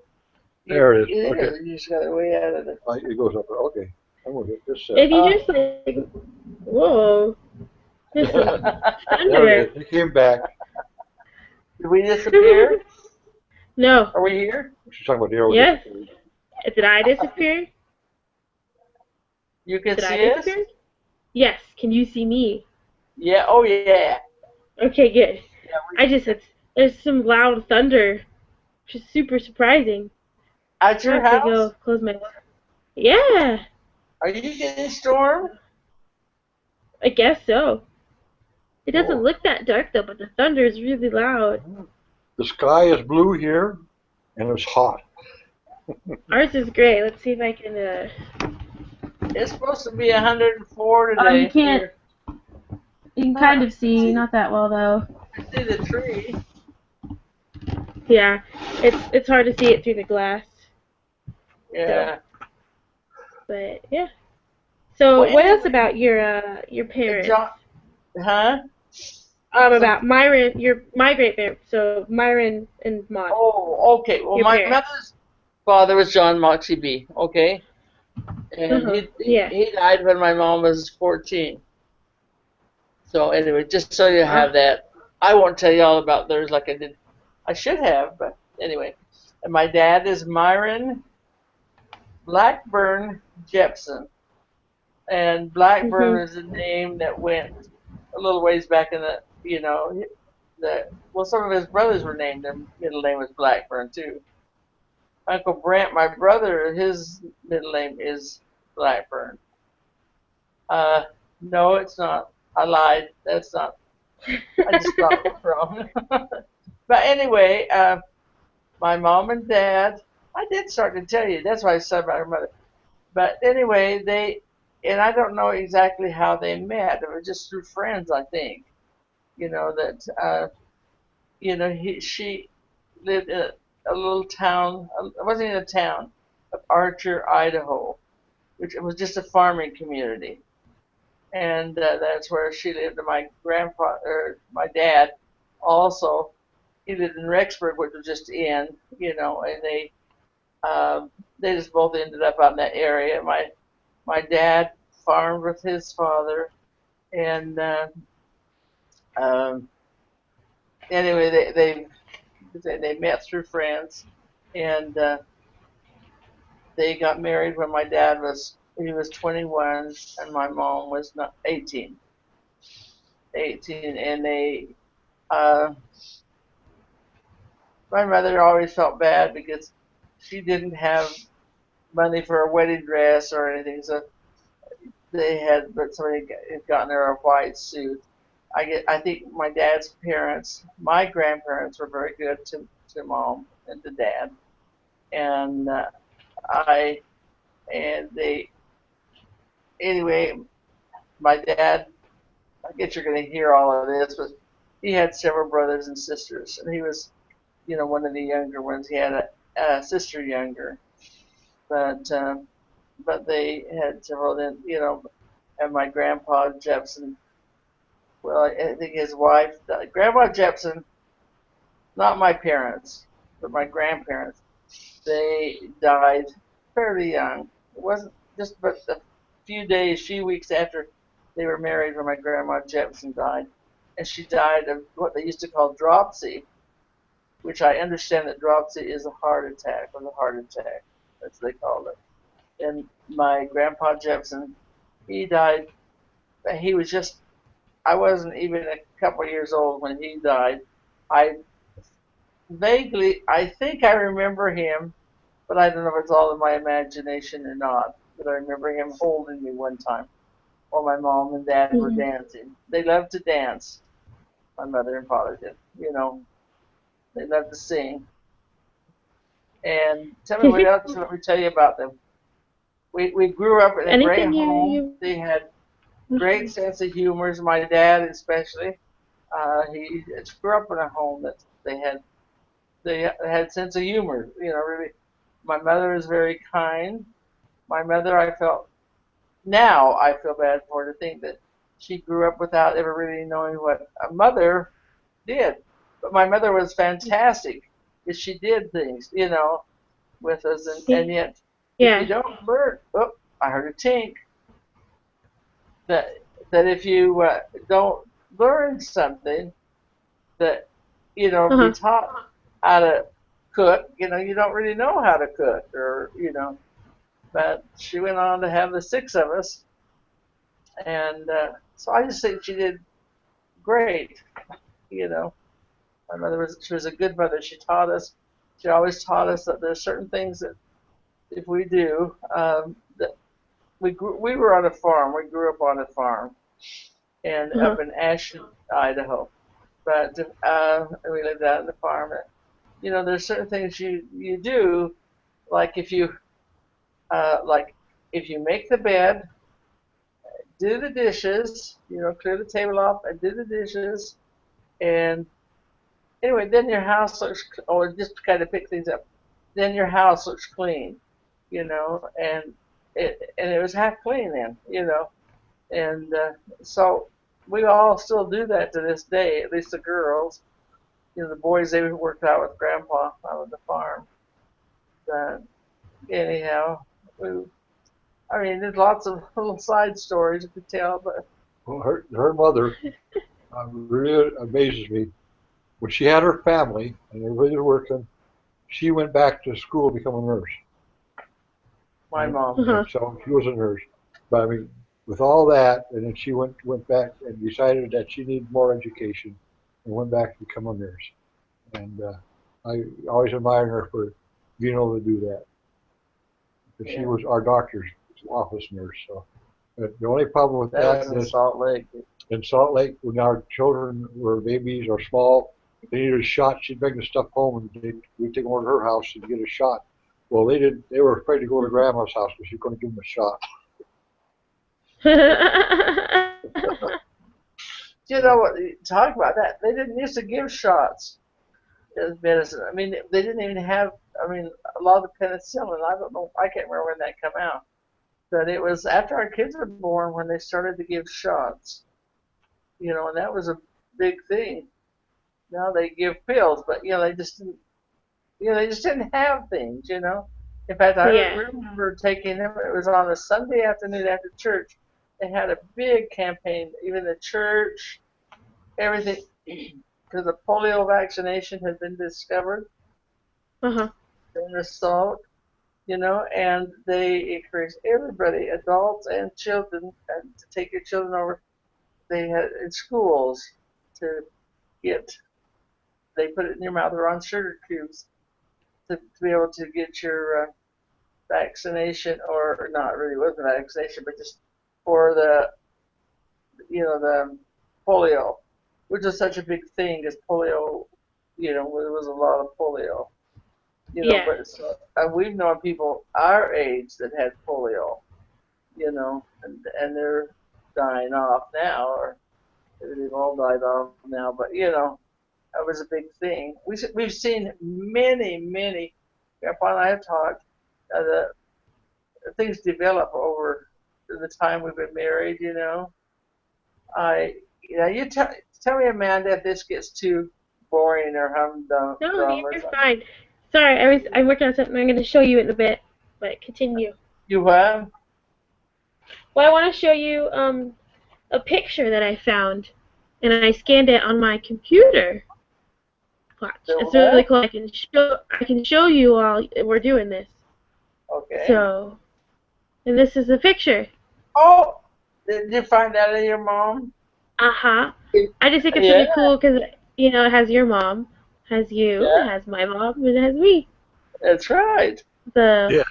There it is. It Okay. is. You just got it way out of the. It goes up there. Okay. I'm going to hit this set. If you just like, whoa, there's some There thunder. it is. It came back. Did we disappear? No. Are we here? She's talking about the arrow Yes. disappeared. Did I disappear? You can Did I see us? disappear? Yes. Can you see me? Yeah. Oh yeah. Okay, good. Yeah. There's some loud thunder, which is super surprising. At I your have to house? go close my. Yeah, Are you getting storm? I guess so. It doesn't Oh. look that dark though, but the thunder is really loud. The sky is blue here, and it's hot. Ours is gray. Let's see if I can. It's supposed to be 104 Oh, you today can't. here. You can Huh, kind of see, not that well though. I see the tree. Yeah, it's hard to see it through the glass still. Yeah. But yeah. So Well, what else anyway, about your parents? John, huh? Some. About Myron, my great parents. So Myron and Maud, Oh, okay. Well, your my parents. mother's father was John Moxie B. Okay, and Yeah. he died when my mom was 14. So anyway, just so you have Ah. that, I won't tell you all about theirs like I did. I should have, but anyway. And my dad is Myron Blackburn Jepson, and Blackburn Mhm. is a name that went a little ways back in well, some of his brothers were named. Their middle name was Blackburn too. Uncle Brent, my brother, his middle name is Blackburn. Uh, no, it's not. I lied. That's not. I just thought it was wrong. But anyway, my mom and dad. I did start to tell you. That's why I said about her mother. But anyway, and I don't know exactly how they met. It was just through friends, I think. That she lived in a little town. It wasn't even a town of Archer, Idaho, which was just a farming community, and that's where she lived. And my grandfather, or my dad, also, he lived in Rexburg, which was just and they just both ended up out in that area. My dad farmed with his father, and um, anyway, they met through friends, and they got married when my dad was 21 and my mom was not 18, and uh, my mother always felt bad because she didn't have money for a wedding dress or anything, so but somebody had gotten her a white suit. I think my dad's parents, my grandparents, were very good to mom and to dad, and I and they anyway. My dad, I guess you're going to hear all of this, but he had several brothers and sisters, and he was, one of the younger ones. He had a sister younger, but they had several. Then, and my grandpa Jepson. Well, I think his wife, Grandpa Jepson, not my parents, but my grandparents. They died fairly young. It wasn't just but a few weeks after They were married when my grandma Jefferson died, and she died of what they used to call dropsy, which I understand that dropsy is a heart attack or the heart attack, as they called it. And my grandpa Jefferson, he died. He was just, I wasn't even a couple of years old when he died. I I think I remember him, but I don't know if it's all in my imagination or not. But I remember him holding me one time while my mom and dad were Mhm. dancing. They loved to dance. My mother and father did. They loved to sing. And tell me what else let me tell you about them. We grew up in a great Anything home. you They had great Mhm. sense of humor. My dad especially. He grew up in a home that they had sense of humor. Really. My mother is very kind. My mother, now I feel bad for her to think that she grew up without ever really knowing what a mother did. But my mother was fantastic because she did things, with us. And yet, if you Yeah. don't learn, oh, I heard a tink, that, that if you don't learn something, that, be Uh-huh. taught how to cook, you don't really know how to cook, but she went on to have the six of us. And so I just think she did great. You know, my mother she was a good mother. She always taught us that there's certain things that if we do, that we were on a farm. We grew up on a farm and Uh-huh. up in Ashland, Idaho. But we lived out on the farm. And, there's certain things you do, like if you make the bed, do the dishes, clear the table off and do the dishes, and anyway, then your house looks, or just to kind of pick things up, then your house looks clean, and it was half clean then, and so we all still do that to this day, at least the girls. The boys, they worked out with Grandpa out on the farm. But anyhow, we, I mean, there's lots of little side stories you could tell, but Well, her mother really amazes me. When she had her family and everybody was working, she went back to school to become a nurse. my And, mom, Uh-huh. and so she was a nurse. But I mean, with all that, and then she went back and decided that she needed more education and went back to become a nurse. And I always admired her for being able to do that. Because she yeah, was our doctor's office nurse. So the only problem with that that was in is Salt Lake. in Salt Lake, when our children were babies or small, they needed a shot. She'd bring the stuff home, and we'd take them over to her house to get a shot. Well, they didn't. They were afraid to go to Grandma's house because she was going to give them a shot. You know what? Talk about that. They didn't used to give shots as medicine. I mean, they didn't even have. I mean, a lot of the penicillin. I don't know. I can't remember when that came out. But it was after our kids were born when they started to give shots. And that was a big thing. Now they give pills, but they just didn't have things. In fact, I Yeah. remember taking them. It was on a Sunday afternoon after church. They had a big campaign. Even the church, everything, because the polio vaccination had been discovered Uh-huh. in the salt. And they encouraged everybody, adults and children, to take your children over. They had in schools to get. They put it in your mouth or on sugar cubes to be able to get your vaccination, or not really wasn't a vaccination, but just for the polio, which is such a big thing, because polio, there was a lot of polio, Yeah. but so, we've known people our age that had polio, and they're dying off now, or they've all died off now, but that was a big thing. We've seen many, many. Grandpa and I have talked. The things develop over the time we've been married. I, you tell me, Amanda, if this gets too boring or humdrum No, or you're something. fine. Sorry, I'm working on something I'm going to show you in a bit, but continue. You have? Well, I want to show you a picture that I found, and I scanned it on my computer. Watch, it's really cool. I can show you while we're doing this. Okay. So, and this is a picture. Oh, did you find that in your mom? I just think it's Yeah. really cool because it has your mom, has you, Yeah. it has my mom, and it has me. That's right. The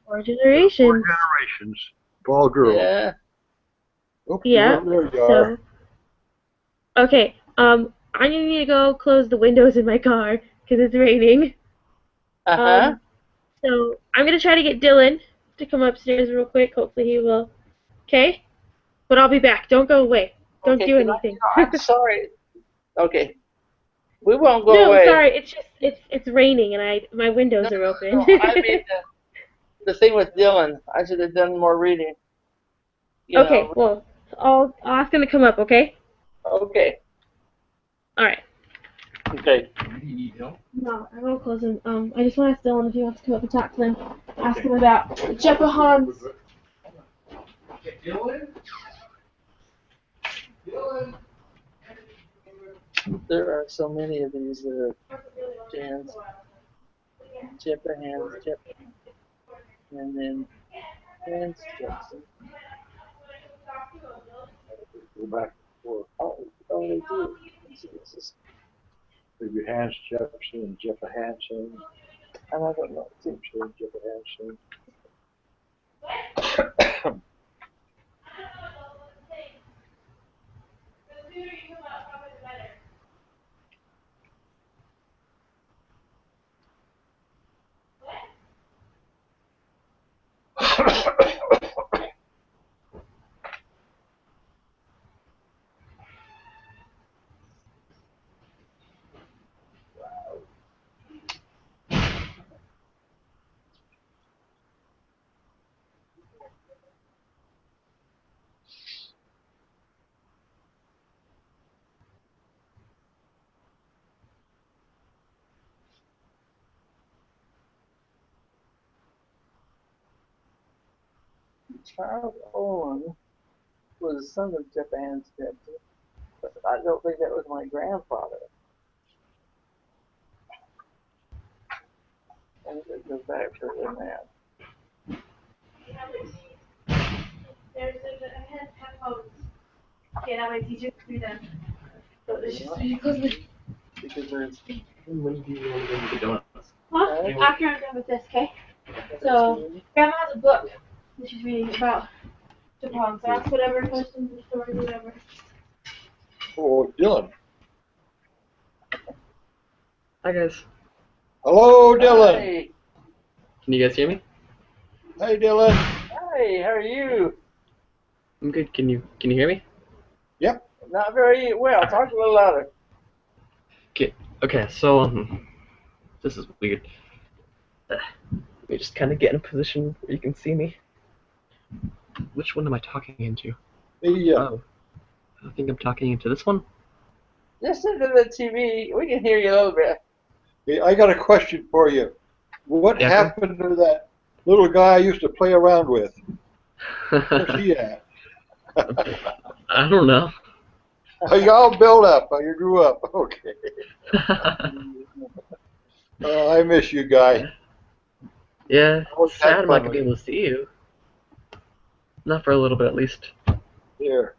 four generations. 4 generations. All girls. Yeah. Oops, Yeah. there you are. So, okay. I'm gonna need to go close the windows in my car because it's raining. Uh-huh. So I'm gonna try to get Dylan to come upstairs real quick. Hopefully he will. Okay. But I'll be back. Don't go away. Don't do anything. I'm sorry. Okay. We won't go No, away. sorry. It's just it's raining and my windows are open. No, I mean the thing with Dylan. I should have done more reading. Okay. Well, I'll ask him to come up. Okay. Okay. All right. Okay. No, I won't close him. I just want to ask Dylan if he wants to come up and talk to them. Ask him about Jephahans. There are so many of these that are Jans, Jephahans, and then Jans Jackson. Go back and forth. Oh, they do. This is, Maybe Hans Jefferson and Jeff Hansen. and I don't know. Jeff Hansen. Charles Owen was the son of Jephahans Jackson, but I don't think that was my grandfather. And it goes back further than that. There's a headphones. Okay, that way it's easier to do them. So there's just Because there's When do you want to go to the donuts? After I'm done with this, okay? So, Grandma has a book that she's reading about Japan. So ask whatever questions or stories, whatever. Oh, Dylan. Hi guys. Hello, Dylan. Hey, Can you guys hear me? Hey, Dylan. hey, how are you? I'm good. Can you hear me? Yep. Not very well. Talk a little louder. Okay. So this is weird. Let me just kind of get in a position where you can see me. Which one am I talking into? Yeah. Oh, I think I'm talking into this one. Just into the TV. We can hear you a little bit. Hey, I got a question for you. What Yeah, happened to that little guy I used to play around with? Where's he at? I don't know. You all built up. You grew up. Okay. I miss you, guy. Yeah, was sad that I'm not fun gonna with be able to see you. Not for a little bit at least. Here.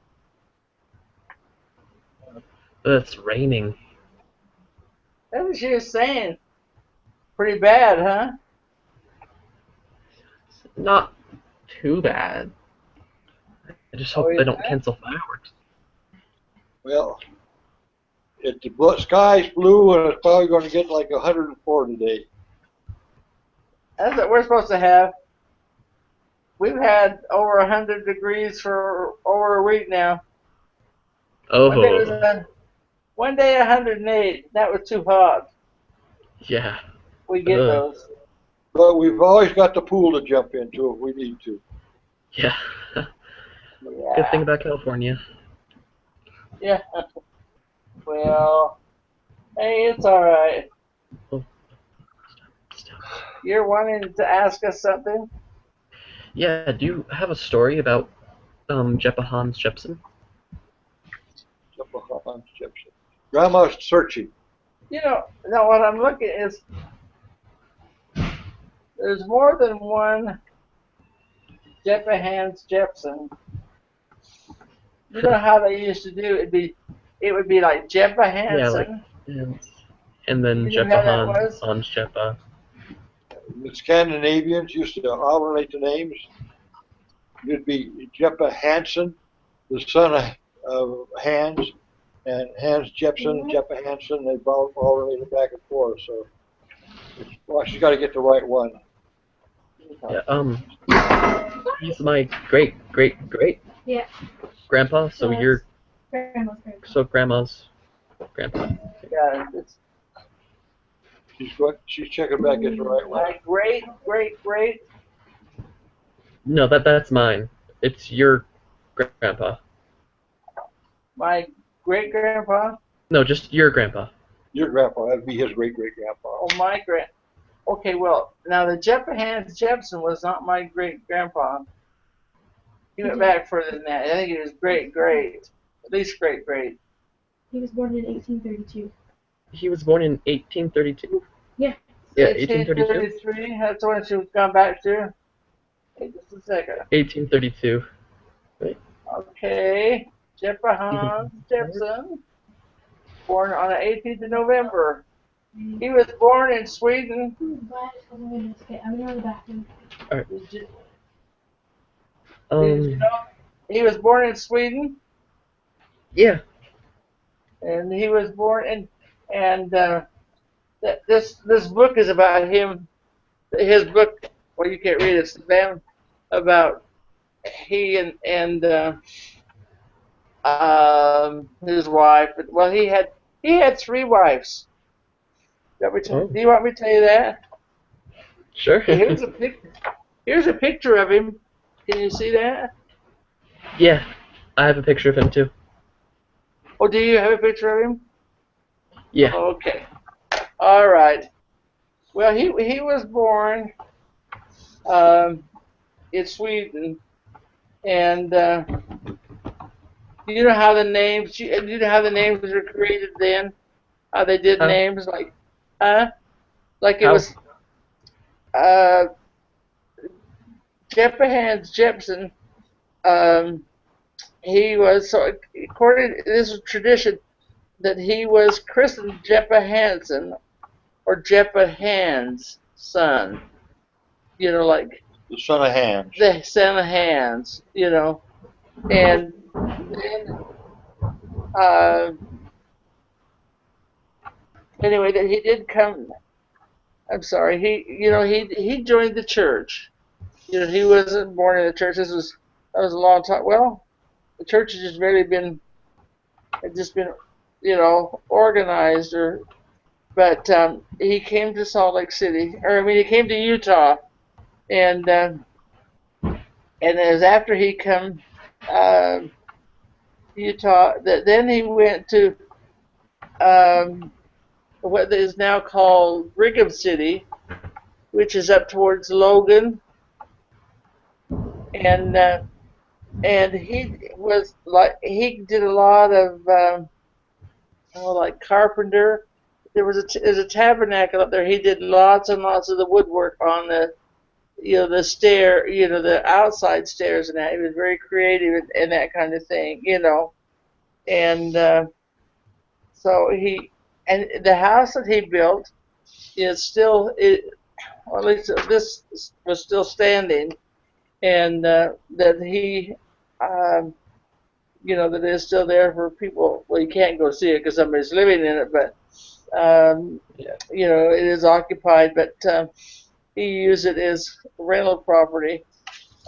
It's raining. That's what she was saying. Pretty bad, huh? Not too bad. I just hope they don't cancel fireworks. Well, the sky's blue and it's probably going to get like 104 today. That's what we're supposed to have. We've had over 100 degrees for over a week now. Oh, One day 108. That was too hot. yeah. We get those. But we've always got the pool to jump into if we need to. Yeah. Yeah. Good thing about California. Yeah. Well, hey, it's all right. Oh. Stop. You're wanting to ask us something? Yeah, do you have a story about Jeppa Hans Jepson. Grandma's searching. You know, now what I'm looking is there's more than one Jeppa Hans Jepson. You know how they used to do it would be like Jeppa Yeah, like Hansen. and then You know how Jeppa that was? Hans Jeppa. The Scandinavians used to alternate the names. It'd be Jeppa Hansen, the son of Hans, and Hans Jepson, Jeppa Hansen. They both alternated back and forth. So, well, she's got to get the right one. Yeah, he's my great Yeah. grandpa. So So you're Grandma's grandpa. so grandma's grandpa. Yeah, it's She's checking back at the right one. my great. No, that's mine. It's your grandpa. My great grandpa. No, just your grandpa. Your grandpa, that'd be his great grandpa. Oh, my grand. Okay, well, now the Jeppa Hans Jepson was not my great grandpa. He went back further than that. I think he was great, at least great. He was born in 1832. He was born in 1832. Yeah. Yeah, 1832. 1833. That's when she was gone back to. Hey, just a second. 1832. Okay, Jeppa Hans Jepson, born on the 18th of November. He was born in Sweden. Okay, I'm going to the bathroom. Did you know he was born in Sweden? Yeah. And he was born in, and this book is about him. His book, well, you can't read it. It's about he and his wife. Well, he had three wives. Do you want me to tell you that? Sure. Here's a picture of him. Can you see that? Yeah, I have a picture of him too. Oh, do you have a picture of him? Yeah. Okay. All right. Well, he was born in Sweden, and you know how the names were created then? How they did names like it How? was Jeppa Hans Jepson. He was, so according to this tradition, that he was christened Jeppa Hansen or Jeppa Hans' son. You know, like The son of Hans. the son of Hans. You know, and then anyway, that he did come. I'm sorry. He joined the church. You know, he wasn't born in the church. That was a long time. Well, the church has just really been, organized. But he came to Salt Lake City, he came to Utah, and it was after he come Utah that then he went to what is now called Brigham City, which is up towards Logan, and he did a lot of like carpenter. There's a tabernacle up there. He did lots and lots of the woodwork on the stair, the outside stairs and that. He was very creative in that kind of thing, and so and the house that he built is still, or at least this was still standing, and that he, that is still there for people. Well, you can't go see it because somebody's living in it, but it is occupied. But he used it as rental property,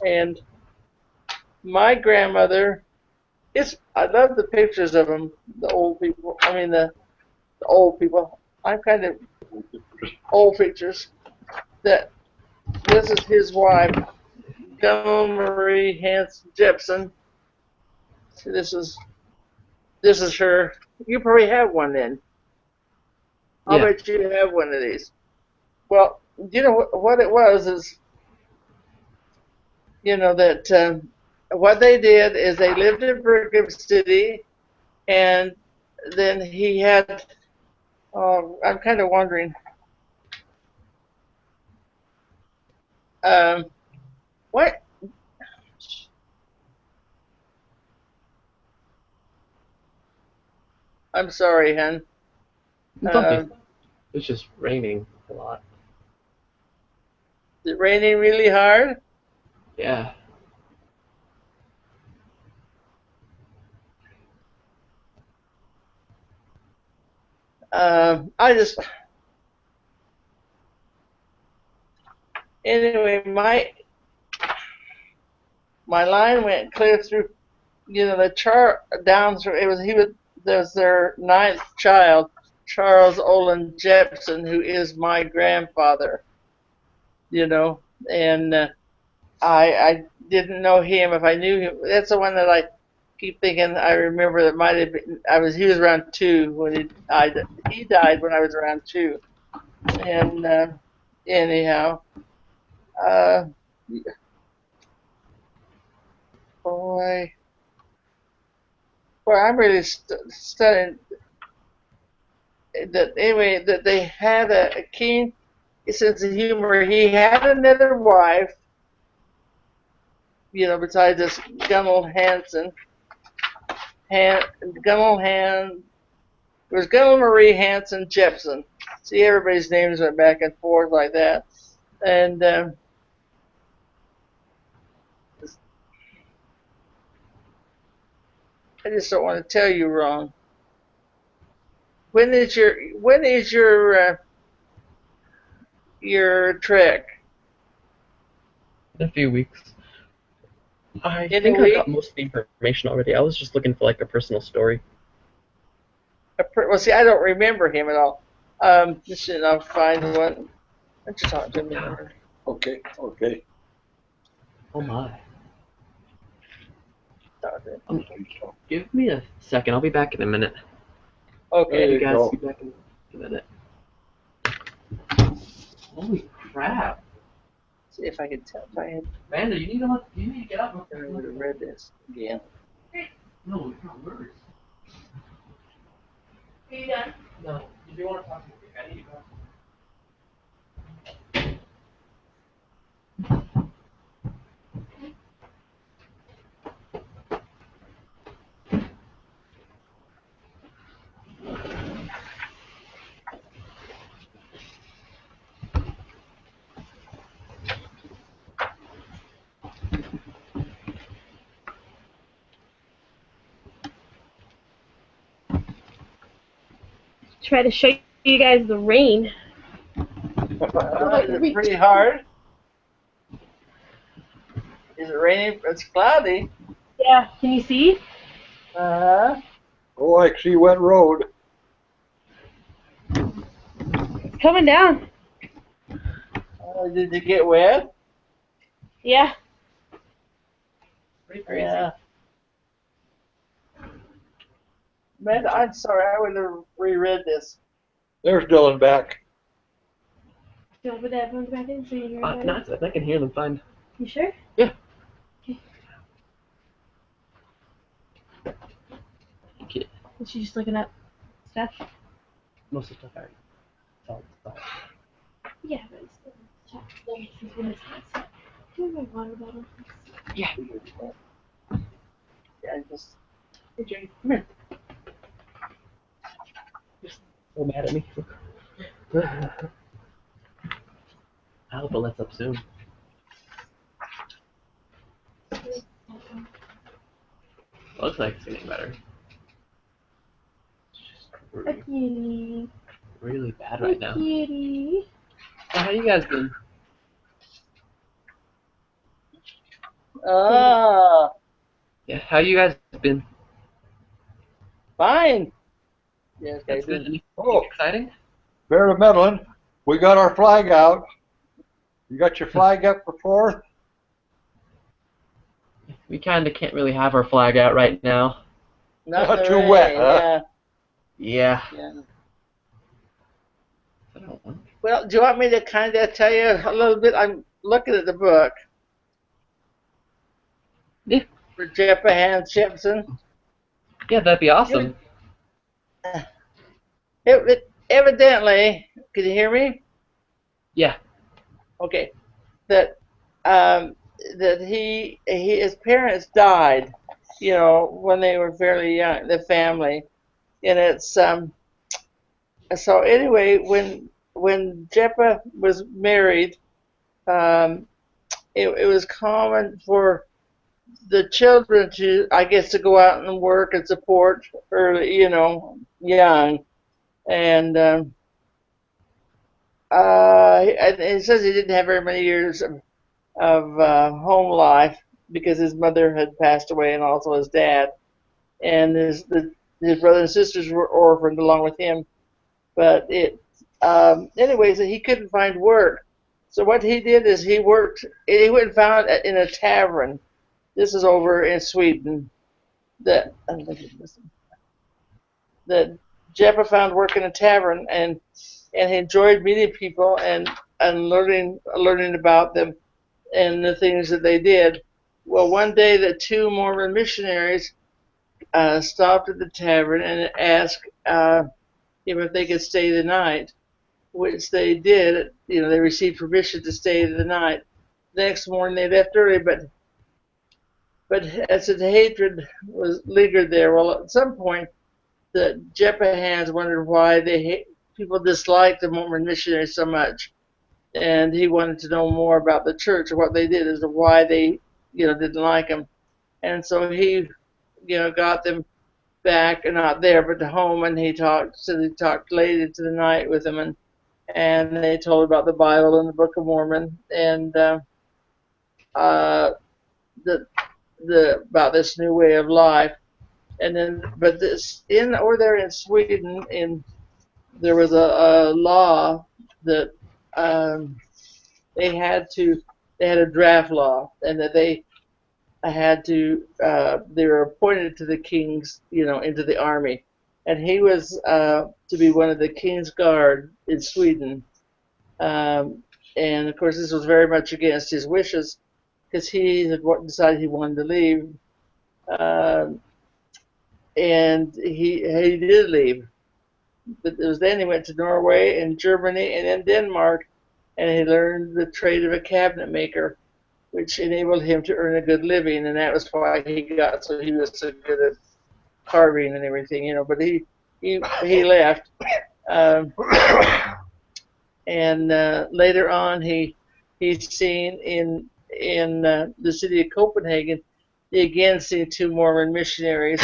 and my grandmother. I love the pictures of them, the old people. I mean, the old people. I'm kind of old pictures. This is his wife, Gunnar Marie Hansen Jepson. This is her. You probably have one then. I'll bet you have one of these. Well, you know what it was is, that what they did is they lived in Brigham City, and then he had. Oh, I'm kind of wondering. Um, what? I'm sorry, hon. It's okay. It's just raining a lot. Is it raining really hard? Yeah. I just. Anyway, my line went clear through. The chart down through. There's their ninth child, Charles Olin Jepson, who is my grandfather. And I didn't know him. If I knew him, that's the one that I keep thinking I remember. That might have been. He was around 2 when he died. He died when I was around 2. And anyhow, uh, boy, I'm really studying that. Anyway, that they had a keen sense of humor. He had another wife, besides this Gunnell Hansen. Gunnell Han. It was Gunnell Marie Hansen Jepson. See, everybody's names went back and forth like that. And I just don't want to tell you wrong. When is your trek? In a few weeks. I In a think I got week? most of the information already. I was just looking for like a personal story. Well, see, I don't remember him at all. Just I'll find one. Let's just talk to me. Okay. Oh my. Talk to him. Give me a second. I'll be back in a minute. Okay. There You you guys go. be back in a minute. Holy crap. See if I can tell if I had Amanda, you need to get up. read this again. No, it's not worse. Are you done? No. If you want to talk to me, I need to go. Try to show you guys the rain. Is it pretty hard? Is it raining? It's cloudy. Yeah, can you see? Uh-huh. Oh, I see wet road. It's coming down. Did you get wet? Yeah. Pretty crazy. Yeah. Man, I'm sorry. I would have reread this. There's Dylan back. Do you want to put the headphones back in so you hear No, I can hear them fine. You sure? Yeah. Okay. Okay. Is she just looking up stuff? Most of the stuff already. It's all. Yeah, but it's still chat. This is when it's hot. Do you have my water bottle? Yeah. Yeah, just. Hey, Jane, come here. You're so mad at me. I hope it lets up soon. Looks like it's getting better. It's just Kitty. really bad right now. Kitty. So how you guys been? Ah, Yeah, how you guys been? fine. Yes, That's baby. been anything Oh, exciting? Bear of Midland. We got our flag out. You got your flag up for 4th? We kind of can't really have our flag out right now. Not too wet, huh? Yeah. Yeah. I don't know. Well, do you want me to kind of tell you a little bit? I'm looking at the book. Yeah. for Jepahan Simpson. Yeah, that'd be awesome. Evidently, can you hear me? Yeah. Okay. That um, that his parents died, when they were fairly young, the family, and it's so anyway, when Jepa was married, um, it was common for the children to, I guess, to go out and work and support early, young, and it says he didn't have very many years of home life because his mother had passed away and also his dad, and his brothers and sisters were orphaned along with him. But anyways, he couldn't find work. So what he did is he worked. He went and found in a tavern. This is over in Sweden. That that Jeppa found work in a tavern, and he enjoyed meeting people and learning about them and the things that they did. Well, one day the two Mormon missionaries stopped at the tavern and asked him if they could stay the night, which they did. They received permission to stay the night. The next morning they left early, but as the hatred was lingered there, well, at some point the Jephahans wondered why people disliked the Mormon missionaries so much, and he wanted to know more about the church or what they did as to why they didn't like them. And so he got them back, not there but to home, and he talked late into the night with them, and they told about the Bible and the Book of Mormon, and uh, the about this new way of life. And then, but this over there in Sweden, there was a law that um, they had to they had a draft law, and that they were appointed to the king's, into the army, and he was to be one of the king's guard in Sweden. Um, and of course, this was very much against his wishes because he had decided he wanted to leave. Um, and he did leave. But it was then he went to Norway and Germany and then Denmark, and he learned the trade of a cabinet maker, which enabled him to earn a good living, and that was why he was so good at carving and everything, But he left, um, and later on he's seen in the city of Copenhagen. He again seen two Mormon missionaries,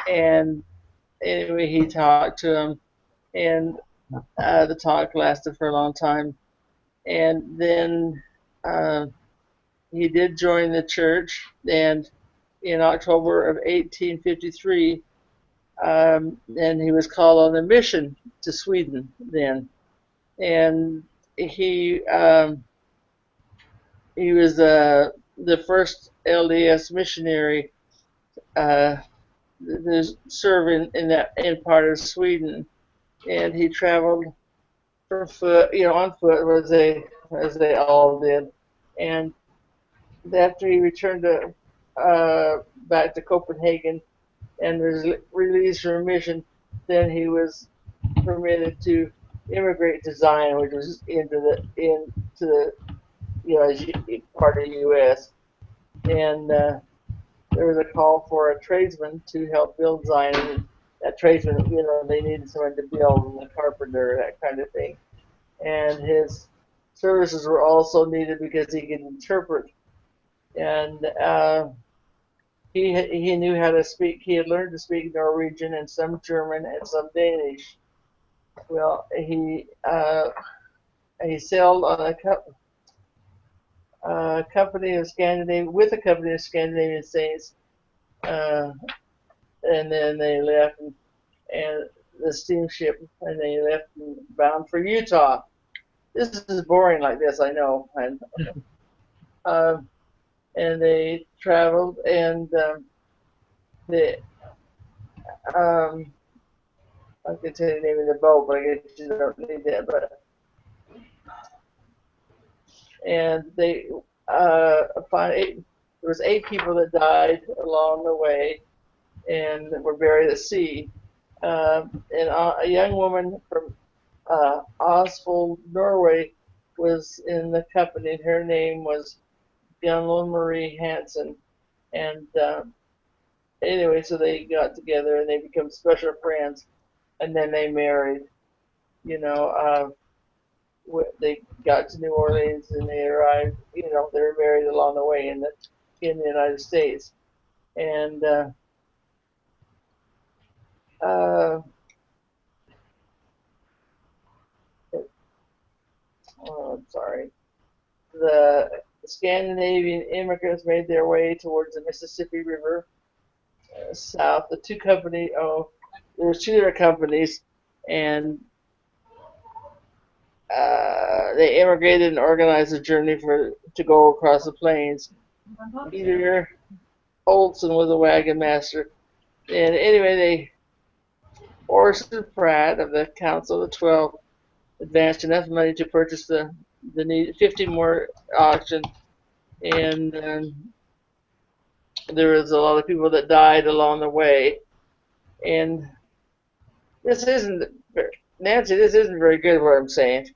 and anyway he talked to them, and the talk lasted for a long time, and then he did join the church, and in October of 1853, and he was called on a mission to Sweden then, and he was the first LDS missionary to serve in part of Sweden, and he traveled for foot, on foot as they all did, and after he returned to back to Copenhagen and was released from mission, then he was permitted to immigrate to Zion, which was into the part of the U.S. And there was a call for a tradesman to help build Zion. And that tradesman, they needed someone to build, a carpenter, that kind of thing. And his services were also needed because he could interpret. And he knew how to speak. He had learned to speak Norwegian and some German and some Danish. Well, he sailed on a company of Scandinavian saints, and then they left and the steamship, and they left bound for Utah. This is boring like this, I know. And they traveled, and they I can tell you the name of the boat, but I guess you don't need that. And they there was 8 people that died along the way and were buried at sea. And a young woman from Oslo, Norway, was in the company, and her name was Gunvor Marie Hansen. And anyway, so they got together and they became special friends, and then they married. You know, they got to New Orleans and they arrived. You know, they were married along the way in the United States. And uh, oh, I'm sorry. The Scandinavian immigrants made their way towards the Mississippi River south. There was 2 different companies, and they immigrated and organized a journey to go across the plains. Peter Olson was a wagon master, and anyway, Orson Pratt of the Council of the 12 advanced enough money to purchase the needed 50 more auction, and there was a lot of people that died along the way. And this isn't Nancy. This isn't very good. What I'm saying.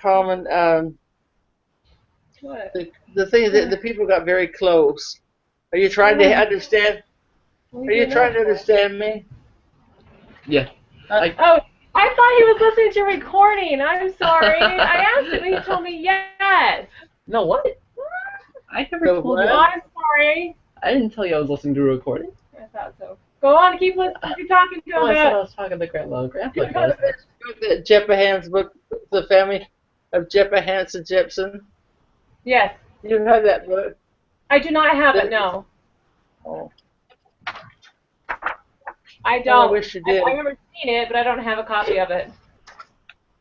Common. What? The thing is that the people got very close. Are you trying to understand? Are you trying to understand me? Yeah. Oh, I thought he was listening to recording. I'm sorry. I asked him and he told me yes. No, what? I never No, told what? you. Oh, I'm sorry. I didn't tell you I was listening to a recording. I thought so. Go on, keep talking to Oh, him. I said I was talking to Grandma and Grandpa. You know the Jeppahans book, the family of Jeppahans and Jepson. Yes. You have that book. I do not have it, no. Oh. I Oh, don't. I wish you did. I remember seeing it, but I don't have a copy of it.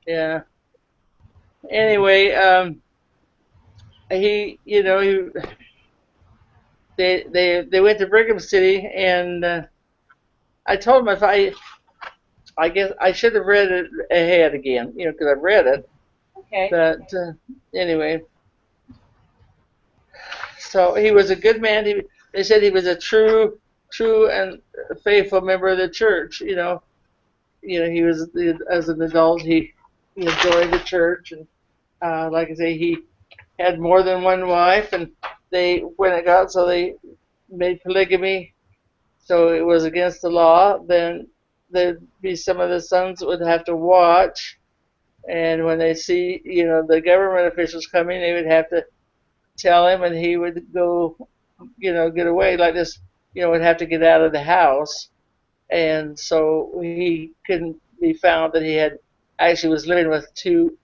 Yeah. Anyway, they went to Brigham City, and I told him I guess I should have read it ahead again, because I've read it. Okay. But anyway, so he was a good man. They said he was a true and faithful member of the church. He was as an adult he enjoyed the church, and like I say, he had more than one wife, and when it got so they made polygamy, so it was against the law. Then there'd be some of the sons that would have to watch, and when they see the government officials coming, they would have to tell him, and he would go, get away like this. Would have to get out of the house, and so he couldn't be found that he had actually was living with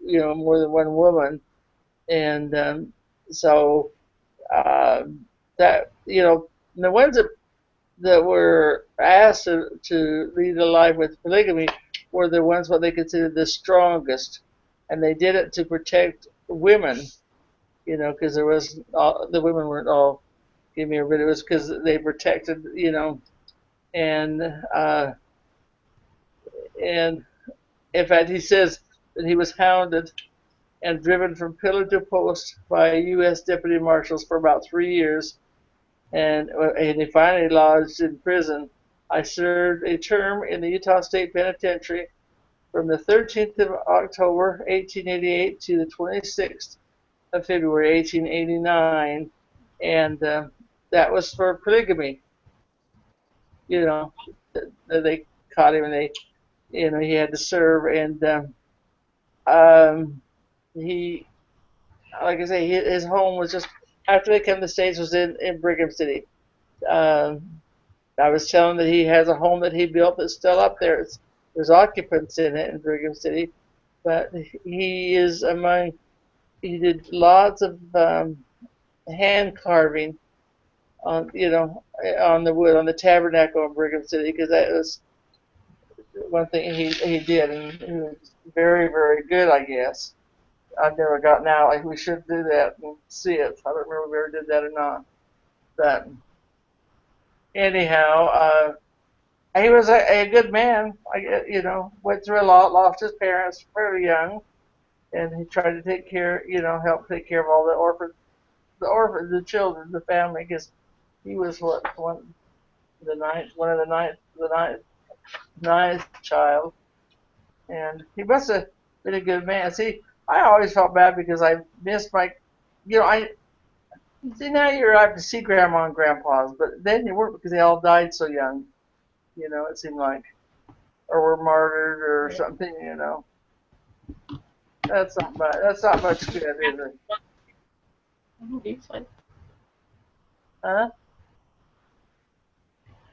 more than one woman, and so that the ones that were asked to lead a life with polygamy were the ones what they considered the strongest, and they did it to protect women, because the women weren't all giving her, but it was because they protected, and and in fact he says that he was hounded and driven from pillar to post by U.S. deputy marshals for about 3 years, and he finally lodged in prison. I served a term in the Utah State Penitentiary from the 13th of October 1888 to the 26th of February 1889, and that was for polygamy. They caught him, and he had to serve, and he, like I say, his home was just after they came to the States was in Brigham City. I was telling that he has a home that he built that's still up there. There's occupants in it in Brigham City, but he did lots of hand carving on the wood on the tabernacle in Brigham City, because that was one thing he did, and he was very, very good, I guess. I've never gotten out. Like, we should do that and see it. I don't remember if we ever did that or not. But anyhow, he was a good man. Went through a lot, lost his parents fairly young, and he tried to help take care of all the orphans. the orphans, the children, the family, because he was one of the ninth child, and he must have been a good man. See, I always felt bad because I missed my, I see now you're out to see grandma and grandpa's, but then you weren't because they all died so young. It seemed like, or were martyred or something. That's not much. That's not much good, is it? It's fine. Huh?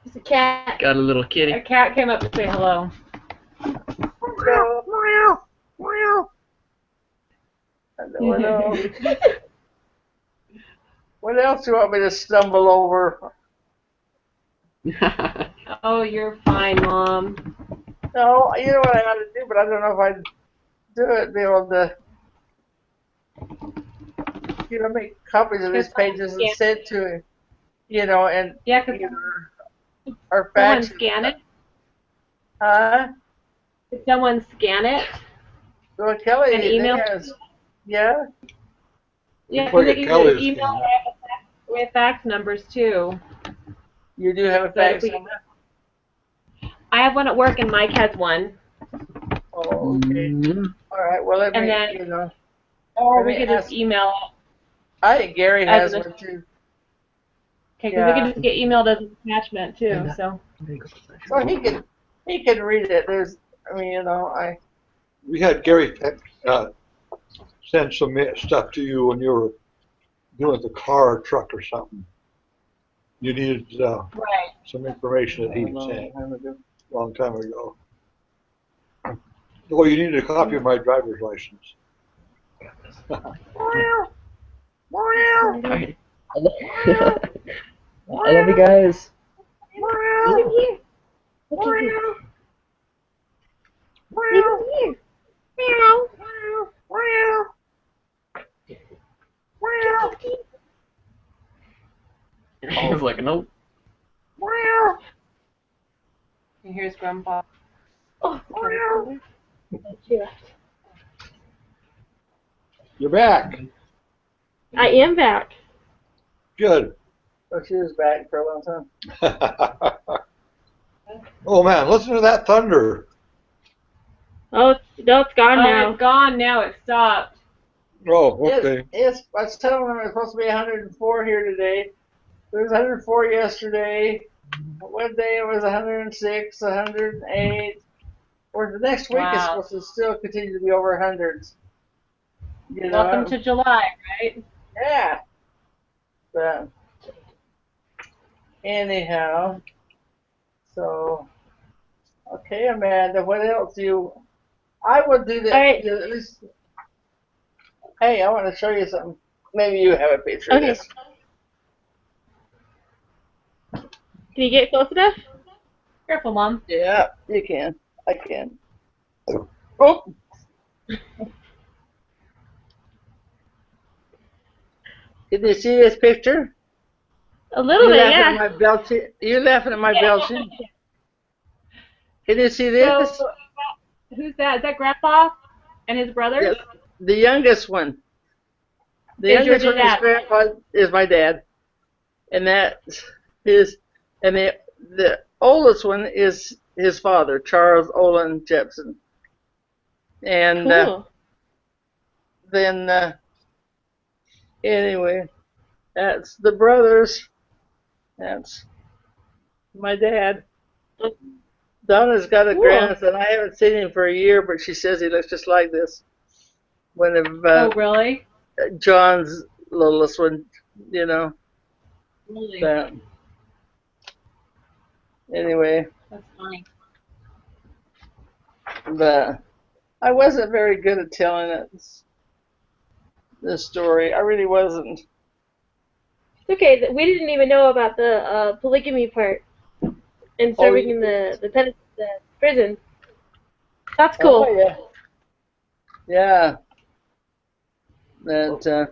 It's a cat. Got a little A kitty. cat came up to say hello. Hello. Hello. What else do you want me to stumble over? Oh, you're fine, Mom. No, you know what I ought to do, but I don't know if I'd do it. Be able to, make copies of these pages and send to him. And Yeah, because or someone fax. scan it. Huh? Did someone scan it? Well, Kelly And email? has. Yeah. Yeah, Put because it they Kelly's can email scan. with fax numbers too. You do have a So fax if we- number? I have one at work and Mike has one. Oh, okay. All right. Well, let And me. then- Or Let we me could ask- just email it. I think Gary As has an- one too. Okay, because Yeah. we can just get emailed as an attachment too. And, So So he can read it. I. We had Gary send some stuff to you when you were doing the car or truck or something. You needed right. some information that he I don't know, sent I'm gonna a long time ago. Well, you needed a copy of my driver's license. Alright. I love you guys. Look at here. Look at here. Look at here. And he was like, nope. And here's Grandpa. Oh, she left. You're back. I am back. Good. So she was back for a long time. Oh man, listen to that thunder. Oh, it's gone now. It's gone now. It stopped. Oh, okay. I was telling them it was supposed to be 104 here today. It was 104 yesterday. One day it was 106, 108. Or the next week is Wow. supposed to still continue to be over hundreds. Welcome to July, right? Yeah. But anyhow, so okay, Amanda. What else I would do that. All right. At least. Hey, I want to show you something. Maybe you have a picture Okay. of this. Can you get close enough? Careful, Mom. Yeah, you can. I can. Oh. Can you see this picture? A little bit, laughing yeah. at my belching? You laughing at my belching? Can you see this? So, who's that? Is that Grandpa and his brothers? Yeah, the youngest one. The Is your youngest one is dad? Grandpa, is my dad, and that's his. And the oldest one is his father, Charles Olin Jepson. And Cool. then anyway, that's the brothers. That's my dad. Donna's got a Cool. grandson. I haven't seen him for a year, but she says he looks just like this. One of Oh, really? John's littlest one, Really? But anyway, That's funny. but I wasn't very good at telling it. This story, I really wasn't. It's okay. We didn't even know about the polygamy part and serving in the prison. That's cool. Oh, yeah. Yeah. That,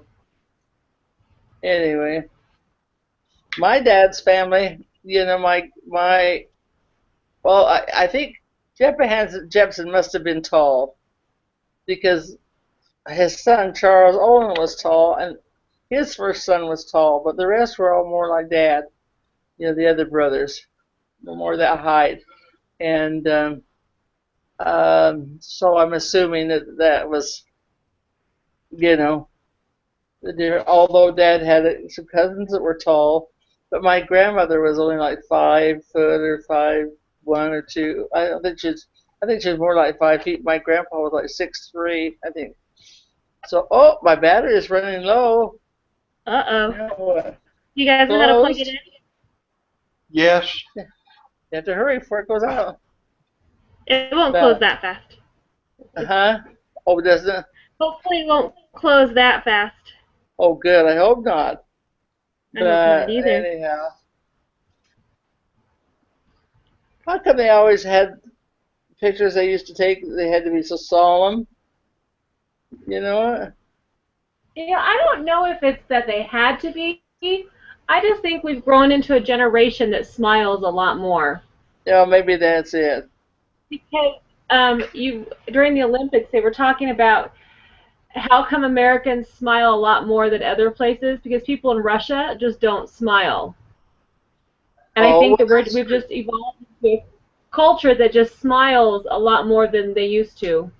anyway, my dad's family, well, I think Jepson must have been tall because his son, Charles Olin, was tall, and his first son was tall, but the rest were all more like Dad. You know, the other brothers were more that height, and so I'm assuming that that was, you know, although Dad had some cousins that were tall, but my grandmother was only like 5 foot or 5'1" or 5'2". I don't think she's. I think she was more like 5 feet. My grandpa was like 6'3", I think. So, oh, my battery is running low. Uh-oh. Now, You guys know how to plug it in? Yes. you have to hurry before it goes out. It won't close that fast. Uh-huh. Oh, it doesn't? Hopefully it won't close that fast. Oh, good. I hope not. I hope not But either. anyhow. How come they always had pictures they used to take, they had to be so solemn? You know? Yeah, I don't know if it's that they had to be. I just think we've grown into a generation that smiles a lot more. Yeah, maybe that's it. Because during the Olympics, they were talking about how come Americans smile a lot more than other places, because people in Russia just don't smile. And I think that we've just evolved into a culture that just smiles a lot more than they used to.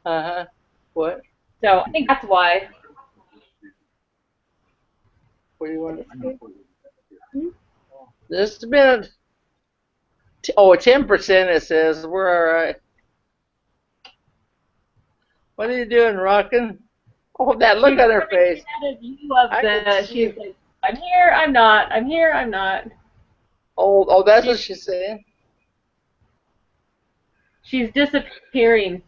Uh-huh. What? So I think that's why. What do you want? Just a minute. Oh, 10% it says. We're all right. What are you doing, rocking? Oh, that look on her face. She's like, I'm here, I'm not. I'm here, I'm not. Oh, that's what she's saying. She's disappearing.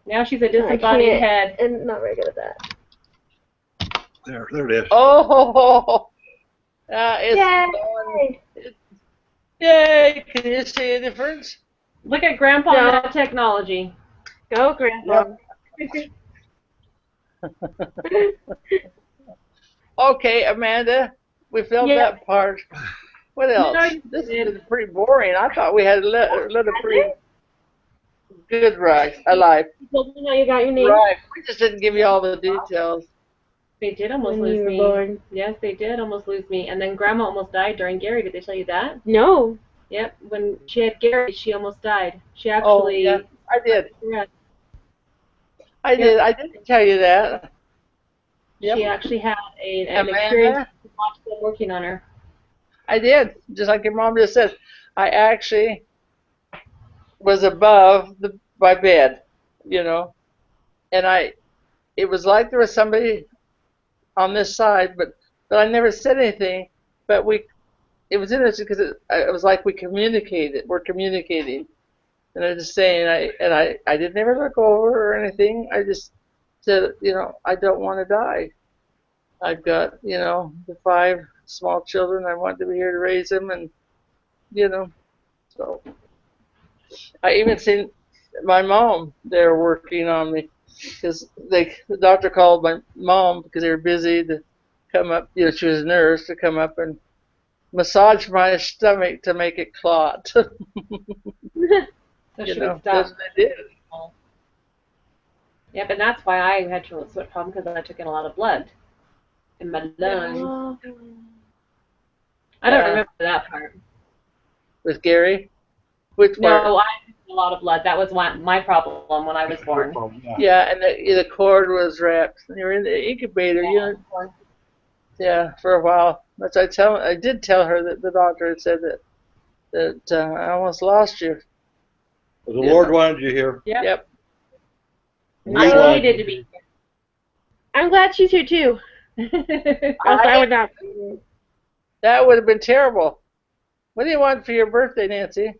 Now she's a disembodied head. I'm not very good at that. There it is. Oh, it's Yay! Yay! Can you see a difference? Look at Grandpa and that technology. Go, Grandpa. Okay, Amanda, we filled that part. What else? This is pretty boring. I thought we had a little pretty good life. You told me how you got your name. Right. We just didn't give you all the details. They did almost lose me. Born. Yes, they did almost lose me. And then Grandma almost died during Gary. Did they tell you that? No. Yep. When she had Gary, she almost died. She actually. Oh, yeah, I did. Yeah. I did. I did tell you that. Yep. She actually had an experience to watch them working on her. I did. Just like your mom just said. I actually was above my bed, you know, and it was like there was somebody on this side, but I never said anything. But it was interesting because it was like we're communicating, and I was just saying, I didn't ever look over or anything. I just said, you know, I don't want to die. I've got, you know, the 5 small children. I want to be here to raise them, and you know, so I even seen my mom there working on me, because the doctor called my mom because they were busy to come up. You know, she was a nurse, to come up and massage my stomach to make it clot. So she would stop. That's what they did. Yeah, but that's why I had a sweat problem, because I took in a lot of blood in my lungs. I don't remember that part. With Gary? Which part? No, I took a lot of blood. That was my problem when I was born. Yeah, and the cord was wrapped. You were in the incubator. Yeah. Yeah, for a while. But I did tell her that the doctor had said that I almost lost you. Well, the Lord wanted you here. Yep. I needed to be here. I'm glad she's here too. Else I would not. That would have been terrible. What do you want for your birthday, Nancy?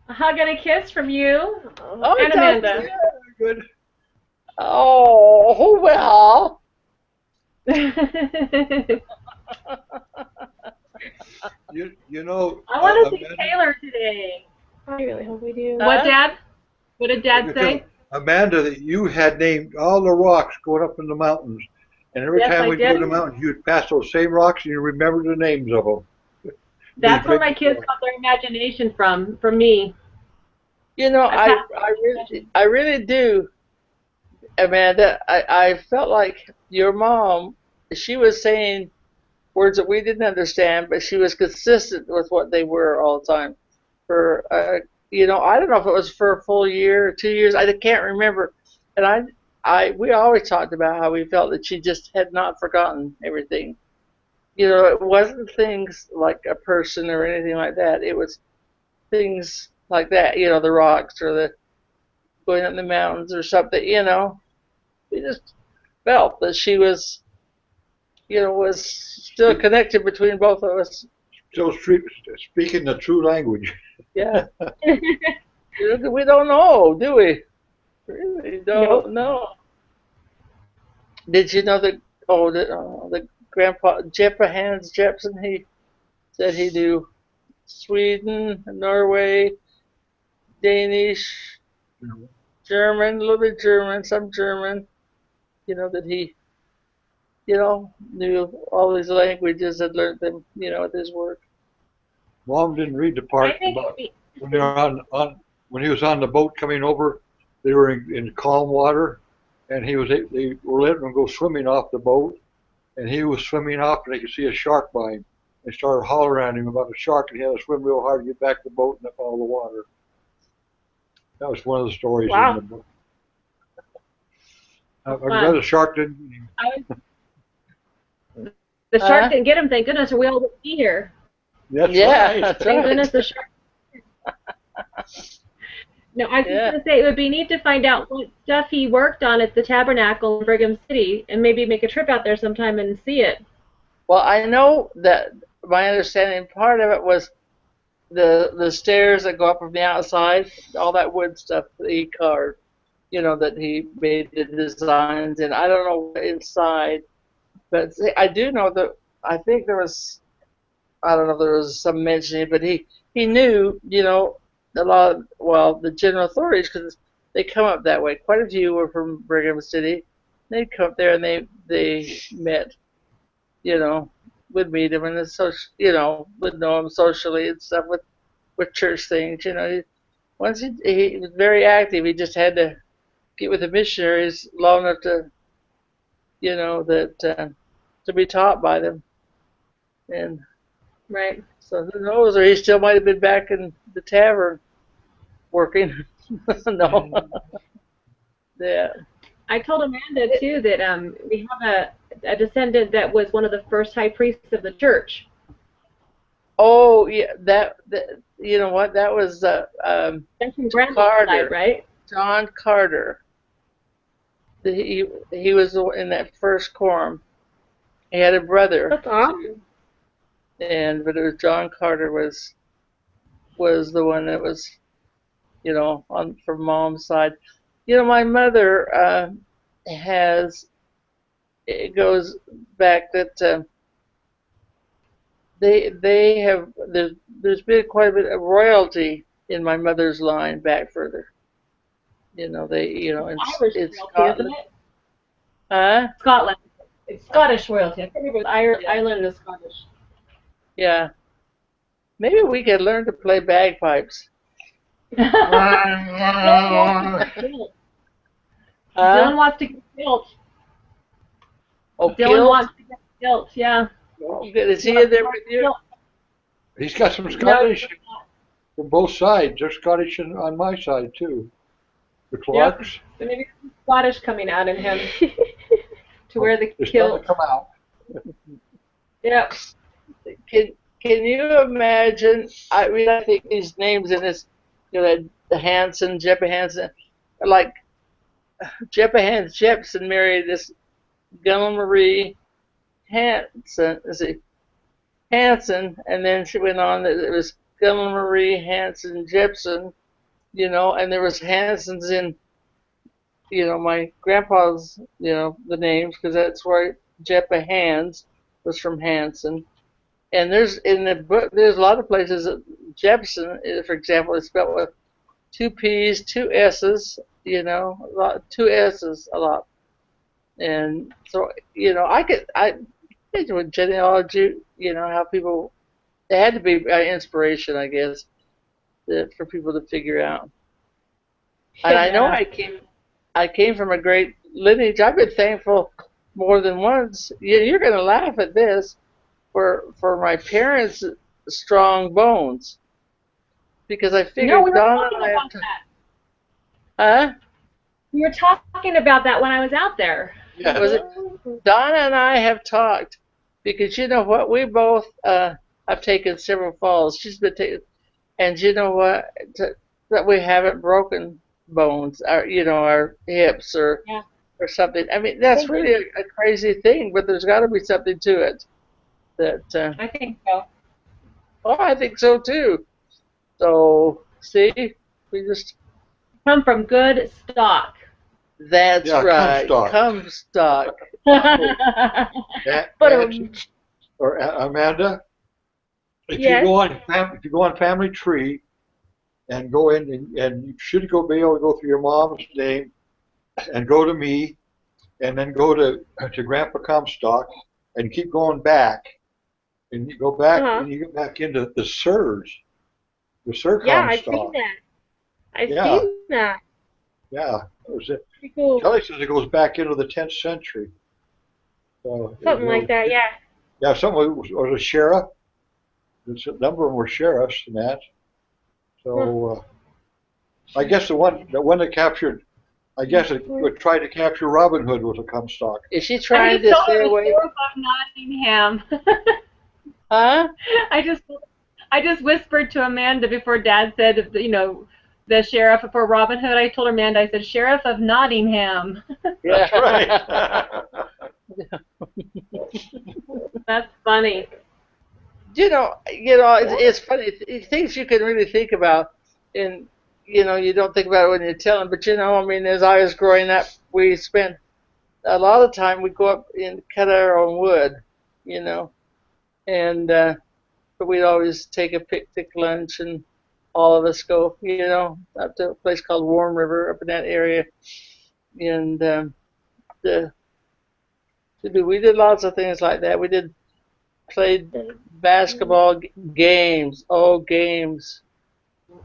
A hug and a kiss from you and Amanda. Good. Oh, well. You know. I want to see Taylor today. I really hope we do. What, Dad? What did Dad say? Amanda, that you had named all the rocks going up in the mountains, and every time we go to the mountains, you'd pass those same rocks and you remember the names of them. That's where my kids got their imagination from me. You know, I really do Amanda, I felt like your mom, she was saying words that we didn't understand, but she was consistent with what they were all the time. For I don't know if it was for a full year or 2 years. I can't remember. And we always talked about how we felt that she just had not forgotten everything. It wasn't things like a person or anything like that. It was things like that. The rocks or the going up the mountains or something. We just felt that she was still connected between both of us. Still speaking the true language. Yeah. We don't know, do we? Really Nope. don't know. Did you know that? Oh, the grandpa Jeppe Hans Jepsen. He said he knew Sweden, Norway, Danish, German, a little bit German, some German. That he, knew all these languages and learned them. With his work. Mom didn't read the I part think about when they were when he was on the boat coming over. They were in calm water, and they were letting him go swimming off the boat, and he was swimming off, and they could see a shark by him. They started hollering at him about a shark, and he had to swim real hard to get back to the boat and up out of the water. That was one of the stories in Wow. the book. I'm glad the shark didn't get him. The shark didn't get him, thank goodness, or we all would be here. That's Yeah, right. that's Thank right. goodness the shark. No, I was just going to say it would be neat to find out what stuff he worked on at the Tabernacle in Brigham City and maybe make a trip out there sometime and see it. Well, I know that my understanding part of it was the stairs that go up from the outside, all that wood stuff that he carved, that he made the designs, and I don't know what inside, but I do know that I think there was, I don't know if there was some mentioning, but he knew, a lot of, well, the general authorities, because they come up that way. Quite a few were from Brigham City. They'd come up there and they met, you know, would meet him and so, would know him socially and stuff with church things. Once he was very active, he just had to get with the missionaries long enough to, that to be taught by them. And Right. so who knows, or he still might have been back in the tavern working. No. Yeah. I told Amanda too that we have a descendant that was one of the first high priests of the church. Oh, yeah. That you know what? That was That's from Grandma's Carter. side, right? John Carter. He was in that first quorum. He had a brother, That's awesome. but it was John Carter was the one that was, on from mom's side. My mother has, it goes back that they have there's been quite a bit of royalty in my mother's line back further. Irish in royalty, Scotland. isn't it? Huh? Scotland. It's Scottish royalty. I can't remember if Ireland is Scottish. Yeah. Maybe we could learn to play bagpipes. Dylan wants to get kilt. Oh, Dylan kilt? wants to get kilt, yeah. Oh, good. Is he in there with you? He's got some Scottish from both sides. There's Scottish on my side too. The Clarks. Yep. So maybe some Scottish coming out in him to wear the It's kilt. to come out. Yep. Can you imagine? I think these names in this, the Hansen, Jeppe Hansen, like Jeppe Hans Jepsen married this Gunnar Marie Hansen. Is it Hansen? And then she went on that it was Gunnar Marie Hansen Jepsen, and there was Hansens in, my grandpa's, the names, because that's where Jeppe Hans was from Hansen. And there's in the book, there's a lot of places that Jepsen, for example, is spelled with two P's, two S's, two S's a lot. And so, I think with genealogy, how people, it had to be inspiration, I guess, for people to figure out. And I know I came from a great lineage. I've been thankful more than once. You're going to laugh at this for my parents' strong bones because I No, we figured were Donna talking and I have about to, that. huh? We were talking about that when I was out there. Was Yes. it Donna and I have talked because you know what? We both have taken several falls. She's been taking, and you know what? That we haven't broken bones, our hips Yeah, or something. I mean, that's thank really you. a crazy thing, but there's got to be something to it. That I think so. oh, I think so too. So see, we just Come from good stock. that's Yeah, right. Comstock. Comstock. Oh, But Nancy or Amanda, yes. if you go on Family Tree and go in and you should go be able to go through your mom's name and go to me and then go to Grandpa Comstock and keep going back and you go back Uh-huh. and you get back into the Sir Yeah, I've seen Comstock. that. I've seen Yeah, that. yeah. It was it. Pretty cool. Kelly says it goes back into the 10th century. So Something like that, yeah. yeah, some was a sheriff. A number of them were sheriffs and that. Huh. So I guess the one that captured, I guess it would try to capture Robin Hood was a Comstock. is she I trying just to told stay her the away? sheriff of Nottingham. Huh? I just I just whispered to Amanda before Dad said, the sheriff for Robin Hood. I told Amanda, I said, Sheriff of Nottingham. That's right. That's funny. It's funny. Things you can really think about, and you don't think about it when you're telling. But I mean, as I was growing up, we spent a lot of time. We go up and cut our own wood, you know, and but we'd always take a picnic lunch, and all of us go, up to a place called Warm River up in that area, and the we did lots of things like that. We did played basketball games, oh games.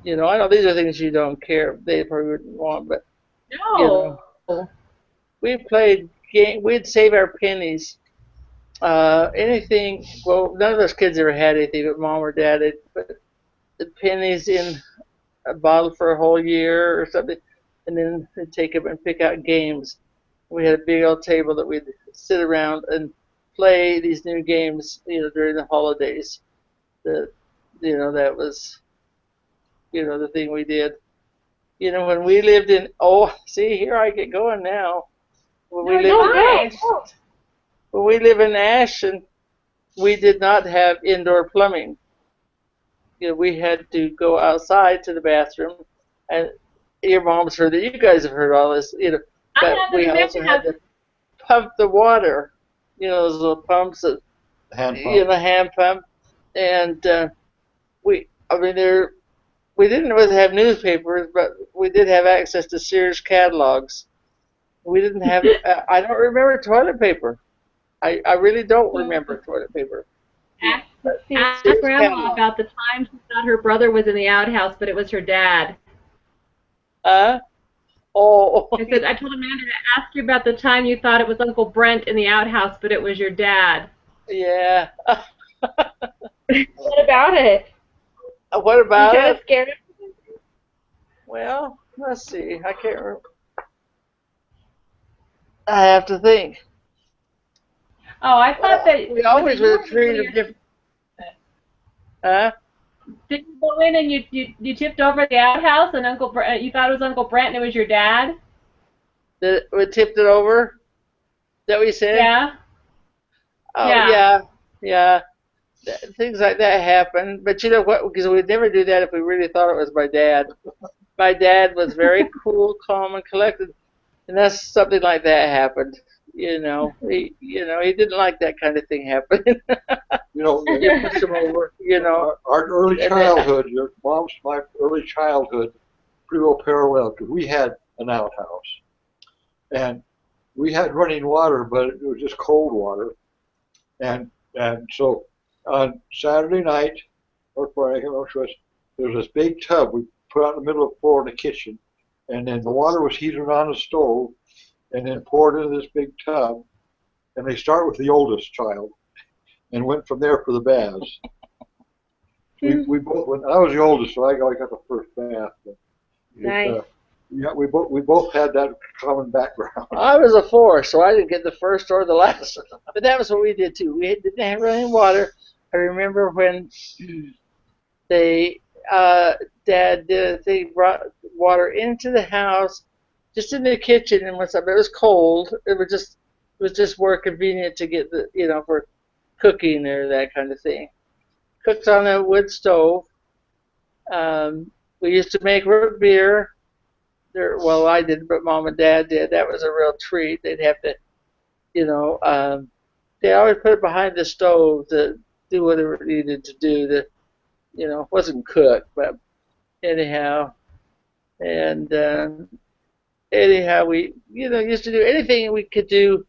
I know these are things you don't care. They probably wouldn't want, but you No. know, we played game. We'd save our pennies. Anything. Well, none of us kids ever had anything, but mom or dad had put the pennies in a bottle for a whole year or something, and then they'd take them and pick out games. We had a big old table that we'd sit around and play these new games, during the holidays. That, that was, the thing we did. When we lived in, oh, see, here I get going now. When No, we you're lived in fine. Ash, when we live in Ashton, we did not have indoor plumbing. We had to go outside to the bathroom, and your mom's heard that. You guys have heard all this, I but haven't. we also had to pump the water. Those little pumps that, Hand pump. hand pump, and I mean, we didn't really have newspapers, but we did have access to Sears catalogs. We didn't have. I don't remember toilet paper. I really don't remember toilet paper. Ask, But ask Sears Grandma catalog. about the time she thought her brother was in the outhouse, but it was her dad. Uh, oh, I told Amanda to ask you about the time you thought it was Uncle Brent in the outhouse, but it was your dad. yeah. What about it? What You about kind of it? scared him? Well, let's see. I can't remember. I have to think. Oh, I thought Well, that we was it always you were or was one of treated your different. Huh? did you go in and you tipped over the outhouse and you thought it was Uncle Brent and it was your dad? We tipped it over. Is that what you said? Yeah, Oh yeah. yeah, yeah. Things like that happen. But you know what? Because we'd never do that if we really thought it was my dad. My dad was very cool, calm, and collected, and that's something like that happened. He didn't like that kind of thing happening. You know, You push him over. our early And then, childhood, your mom's, my early childhood, pretty well parallel because we had an outhouse and we had running water, but it was just cold water. And so on Saturday night or Friday, I can't remember which was, there was this big tub we put out in the middle of the floor in the kitchen, and then the water was heated on the stove, and then poured into this big tub. And they start with the oldest child, and went from there for the baths. We both went. I was the oldest, so I got the first bath. But Nice. yeah, we both had that common background. I was a four, so I didn't get the first or the last. But that was what we did too. We didn't have running water. I remember when they Dad did a thing, brought water into the house, just in the kitchen, and once it was cold, it was just more convenient to get for cooking or that kind of thing. Cooked on a wood stove. We used to make root beer. Well, I didn't, but Mom and Dad did. That was a real treat. They'd have to, you know, they always put it behind the stove to do whatever it needed to do. It wasn't cooked, but anyhow, and anyhow, we, used to do anything we could do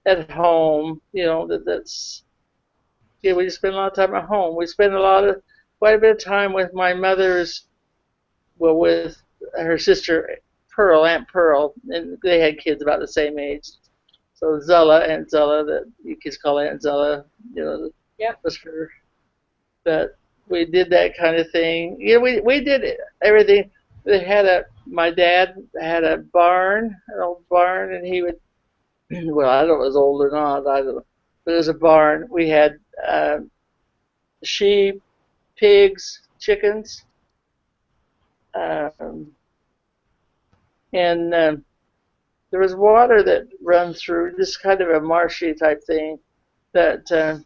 at home. We just spent a lot of time at home. We spent quite a bit of time with my with her sister Pearl, Aunt Pearl, and they had kids about the same age. So Aunt Zella, that you kids call Aunt Zella, Yep. was her. But we did that kind of thing. We did everything. My dad had an old barn, and he would. Well, I don't know if it was old or not. I don't know, but it was a barn. We had sheep, pigs, chickens, and there was water that run through, this kind of a marshy type thing that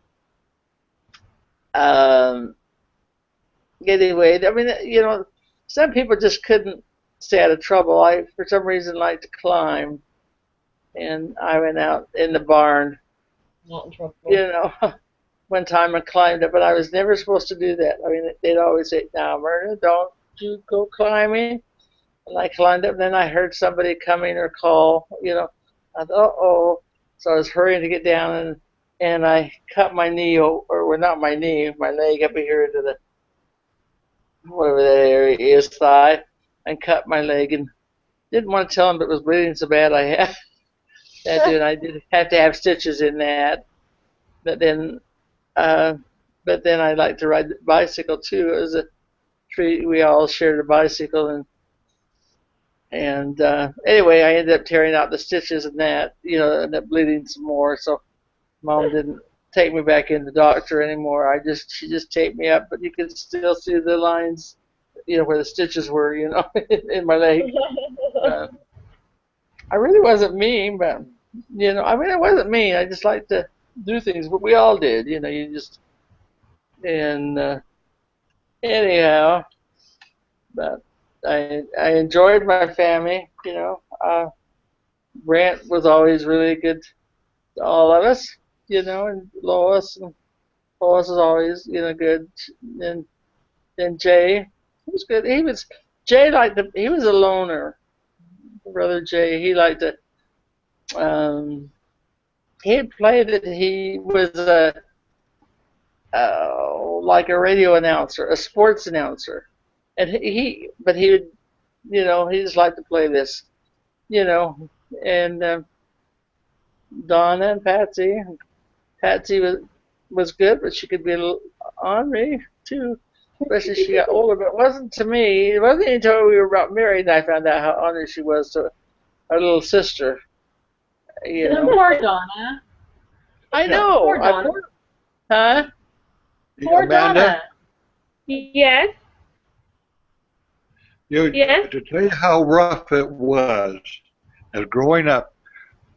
anyway, I mean, some people just couldn't stay out of trouble. I, for some reason, like to climb, and I went out in the barn. Not in trouble. One time I climbed up, but I was never supposed to do that. I mean, they'd always say, "Now, Myrna, don't you go climbing." And I climbed up, and then I heard somebody coming or call. I thought, "Oh." So I was hurrying to get down, and I cut my knee, or well, not my knee, my leg up here into the, whatever that area is, thigh, and cut my leg, and didn't want to tell him, but it was bleeding so bad I had that dude. I did have to have stitches in that, but then I like to ride the bicycle too. It was a treat. We all shared a bicycle, and anyway, I ended up tearing out the stitches and that, ended up bleeding some more. So Mom didn't take me back in the doctor anymore. She just taped me up, but you could still see the lines, where the stitches were, in my leg. I really wasn't mean, but I mean, I wasn't mean. I just like to do things, but we all did, and anyhow, but I enjoyed my family, Brant was always really good to all of us, and Lois was always, good, and then Jay, he was good. He was a loner. Brother Jay, he liked to, he had played that he was like a radio announcer, a sports announcer, and but he would, he just liked to play this, and Donna and Patsy. Patsy was good, but she could be a little ornery too, especially as she got older. But it wasn't to me. It wasn't until we were about married that I found out how ornery she was to our little sister. Poor Donna. I know. Poor Donna. Huh? Poor Amanda, Donna. Yes. Yes. to tell you how rough it was as growing up,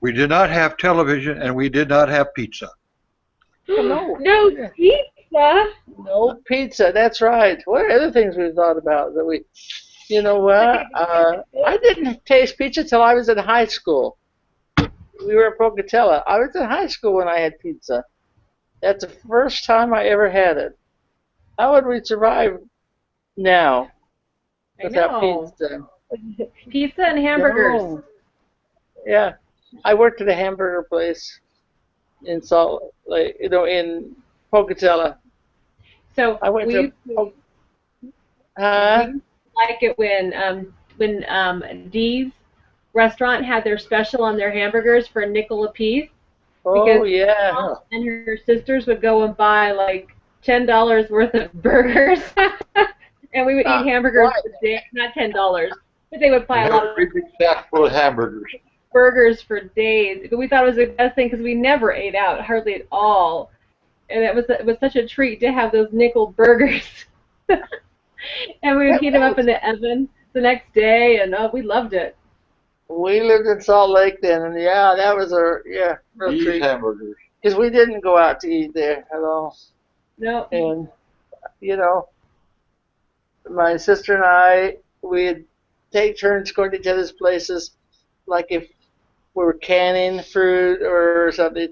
we did not have television and we did not have pizza. No. No pizza. No pizza. That's right. What are other things we've thought about that we? You know what? I didn't taste pizza till I was in high school. We were in Pocatello. I was in high school when I had pizza. That's the first time I ever had it. How would we survive now without pizza? Pizza and hamburgers. No. Yeah, I worked at a hamburger place in Salt Lake, in Pocatello. So I went we to. used to like it when when Dee's restaurant had their special on their hamburgers for a nickel a piece, Oh because yeah. Mom and her sisters would go and buy like $10 worth of burgers, and we would eat hamburgers Right. for days. Not $10, but they would We buy a had lot a of great big sack full of hamburgers. burgers for days. But we thought it was the best thing because we never ate out hardly at all, and it was such a treat to have those nickel burgers. And we would heat them up in the oven the next day, and we loved it. We lived in Salt Lake then, and yeah, that was a real These treat hamburgers. because we didn't go out to eat there at all. No, And you know, my sister and I, we'd take turns going to each other's places, like if we were canning fruit or something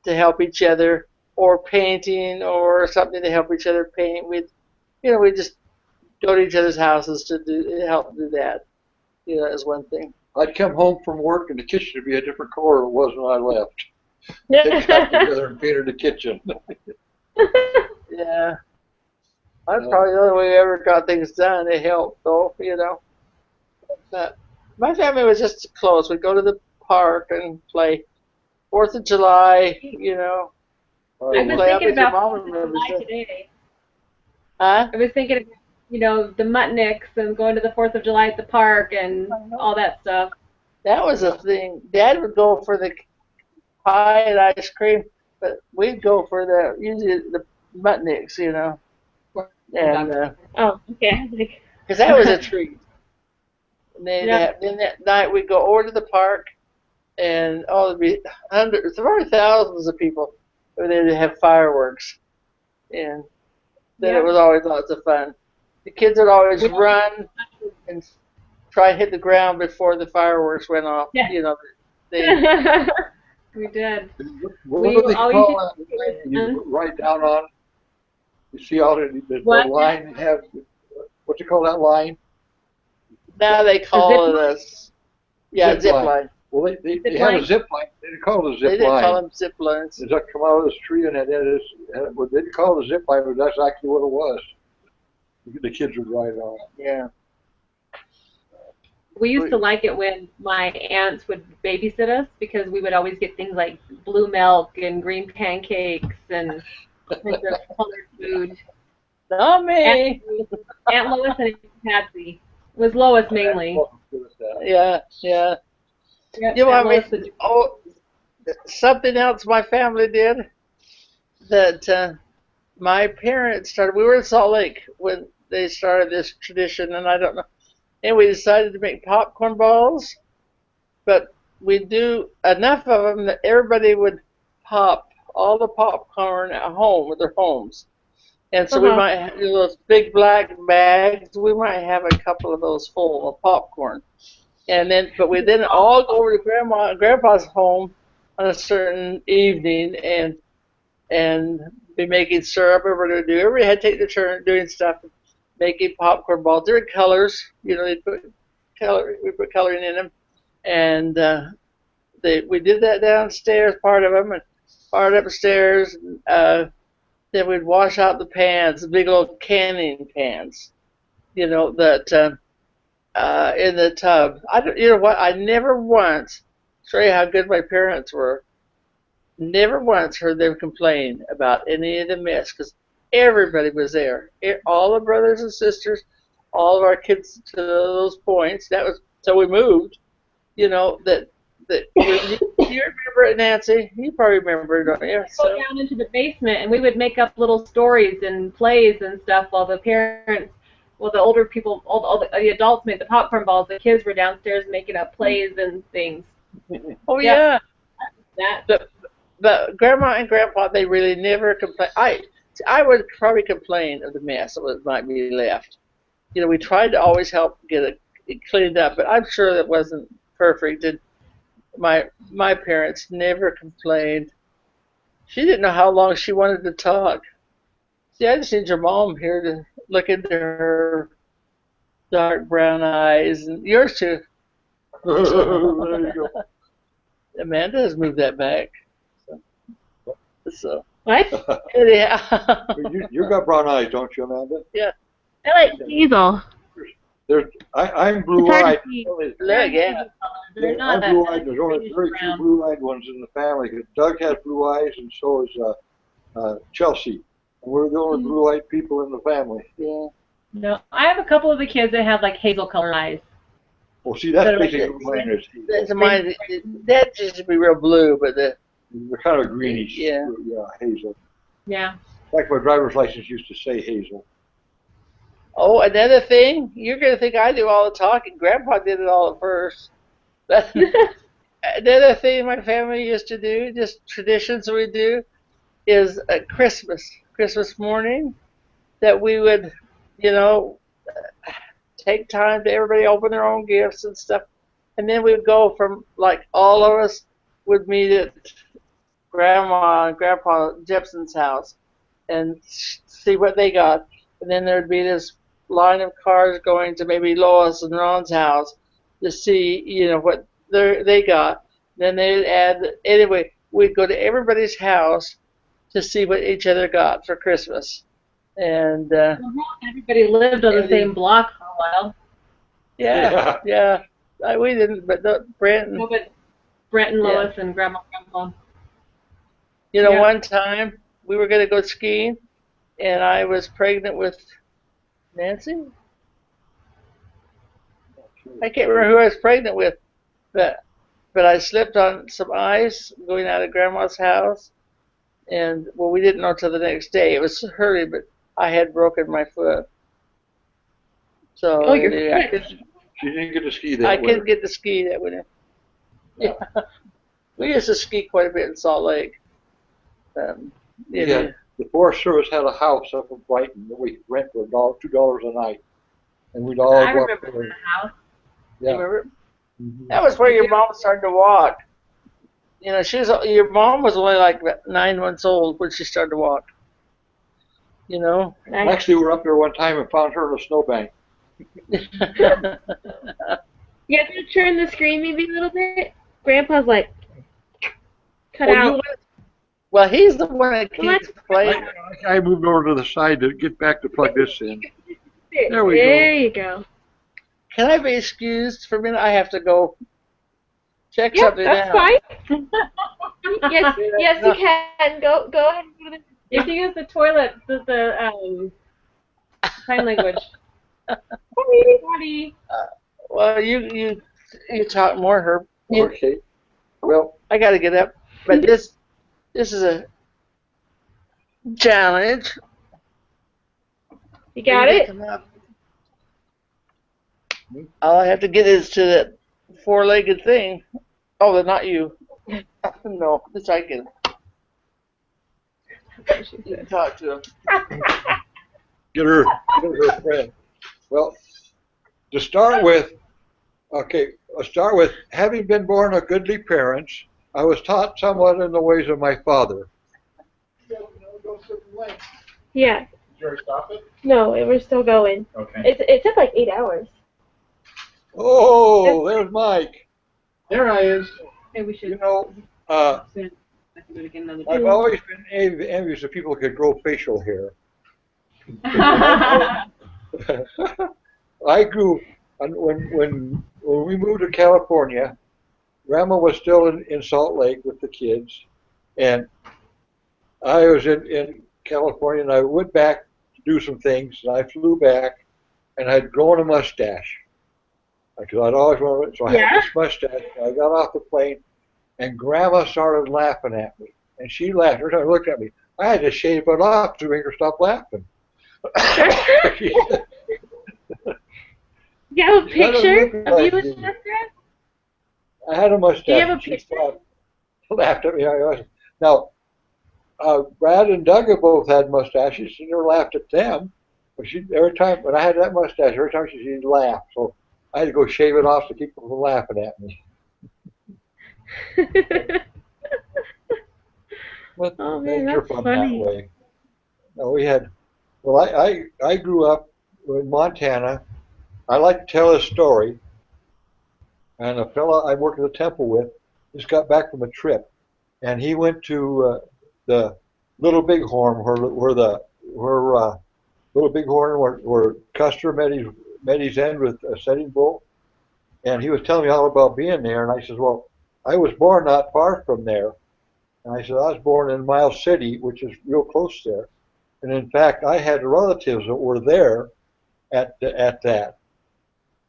to help each other, or painting or something to help each other paint. We'd just go to each other's houses to help do that. As one thing. I'd come home from work and the kitchen would be a different color than it was when I left. They got together and painted the kitchen. Yeah. That's probably the only way we ever got things done. It helped, though, But my family was just close. We'd go to the park and play. 4th of July, I was we'd play. I thinking bet your about mom 4th of remembers July that. today. Huh? I was thinking about, the Mutnicks and going to the 4th of July at the park and all that stuff. That was a thing. Dad would go for the pie and ice cream, but we'd go for usually the Mutnicks, And Oh, okay. because that was a treat. And Yeah. then that night we'd go over to the park, and there'd be hundreds, probably thousands of people over there to have fireworks, and then Yeah. it was always lots of fun. The kids would always run and try to hit the ground before the fireworks went off. Yeah. They We did. What We do they always call used that to- line you write down on? You see all the What? line they have, what you call that line? now they call it a Zip zip line. line. Well, they Zip had a line? zip line. They didn't call it a They zip didn't call line. them zip lines. Does that come out of this tree and it is, well, they didn't call it a zip line, but that's actually what it was. The kids would ride on it. Yeah. We used to like it when my aunts would babysit us because we would always get things like blue milk and green pancakes and kinds of colored food. Not me. Aunt Lois and Aunt Patsy. It was Lois mainly. Yeah. Yep, You Aunt want me? Lois would- Something else my family did that my parents started. We were in Salt Lake when they started this tradition, and I don't know. And we decided to make popcorn balls, but we'd do enough of them that everybody would pop all the popcorn at home with their homes. And so we might have those big black bags. We might have a couple of those full of popcorn. But we then all go over to Grandma and Grandpa's home on a certain evening and be making syrup. Everybody had to take their turn doing stuff, making popcorn balls. They're in colors. They put color. We put coloring in them, and we did that downstairs, part of them, and part upstairs. Then we'd wash out the pans, the big old canning pans, that in the tub. You know what? I never once, show you how good my parents were. Never once heard them complain about any of the mess because everybody was there. All the brothers and sisters, all of our kids to those points. So we moved. Do you remember it, Nancy? You probably remember it, don't you? Go down into the basement and we would make up little stories and plays and stuff while the older people, all the adults made the popcorn balls. The kids were downstairs making up plays and things. Oh yeah. That. But Grandma and Grandpa, they really never complained. I would probably complain of the mess that might be left. We tried to always help get it cleaned up, but I'm sure that wasn't perfect. And my parents never complained. She didn't know how long she wanted to talk. See, I just need your mom here to look into her dark brown eyes, and yours too. There you go. Amanda has moved that back. So What? anyhow. You got brown eyes, don't you, Amanda? I like Hazel. I'm It's hard blue-eyed. to see. Look, yeah. They're not I'm blue-eyed. There's only greenish very few brown. blue-eyed ones in the family. Doug has blue eyes, and so is Chelsea. And we're the only blue-eyed people in the family. Yeah. No, I have a couple of the kids that have like hazel colored eyes. Well, see, that's But basically what mine is. That's mine. That used to be real blue, but They're kind of greenish. Yeah. Hazel. Yeah. Like my driver's license used to say hazel. oh, another thing, you're gonna think I do all the talking. Grandpa did it all at first. Another thing my family used to do, just traditions we do, is Christmas morning, that we would, you know, take time to everybody open their own gifts and stuff, and then we would go from like all of us would meet at Grandma and Grandpa Jepson's house and see what they got, and then there'd be this line of cars going to maybe Lois and Ron's house to see, what they got. Then they'd add anyway. We'd go to everybody's house to see what each other got for Christmas, and Everybody lived on the same block for a while. yeah. We didn't, but Brent. No, but Brent and Lois and Grandma and Grandpa. One time we were going to go skiing, and I was pregnant with Nancy. I can't remember who I was pregnant with, but I slipped on some ice going out of Grandma's house, and we didn't know till the next day. It was early, but I had broken my foot. So you're She didn't get to ski that I winter. couldn't get to ski that winter. Yeah. We used to ski quite a bit in Salt Lake. The Forest Service had a house up in Brighton that we rent for $2 a night, and we'd all I go up remember there. the house. You remember? That was where your mom started to walk. Your mom was only like 9 months old when she started to walk. Actually, we were up there one time and found her in a snowbank. You have to turn the screen maybe a little bit. Grandpa's like, cut out. Well, he's the one that keeps playing. I moved over to the side to get back to plug this in. There we go. There you go. Can I be excused for a minute? I have to go check something that's out. fine. yes, you can. Go ahead and do this. You can use the toilet, the sign language. Sorry. Well, you talk more, Herb. Okay. Well, I got to get up, but this is a challenge. You got it? All I have to get is to that four-legged thing. Oh, they're not you. No, it's I can. You can talk to him. get her friend. Well, to start with, having been born of goodly parents, I was taught somewhat in the ways of my father. Yeah. Did you already stop it? No, we're still going. Okay. It took like 8 hours. Oh, there's Mike. There I is. Hey, we should. I've do it again another day. always been envious of people who could grow facial hair. I grew when we moved to California. Grandma was still in Salt Lake with the kids, and I was in California, and I went back to do some things, and I flew back, and I'd grown a mustache because I'd always wanted it. So I had this mustache. And I got off the plane, and Grandma started laughing at me, and she laughed. Every time she looked at me, I had to shave it off to make her stop laughing. You have a picture of you with a mustache? I had a mustache. Do you have a She picture? laughed at me. Now, Brad and Doug have both had mustaches. She never laughed at them. But every time when I had that mustache, every time she'd laugh. So I had to go shave it off to keep her from laughing at me. But Oh, man, things are that's fun funny. that way. No, I grew up in Montana. I like to tell a story. And a fellow I worked at the temple with just got back from a trip, and he went to the Little Bighorn, where Little Bighorn, where Custer met met his end with Sitting Bull, and he was telling me all about being there. And I said, well, I was born not far from there. And I said, I was born in Miles City, which is real close there. And in fact, I had relatives that were there at that.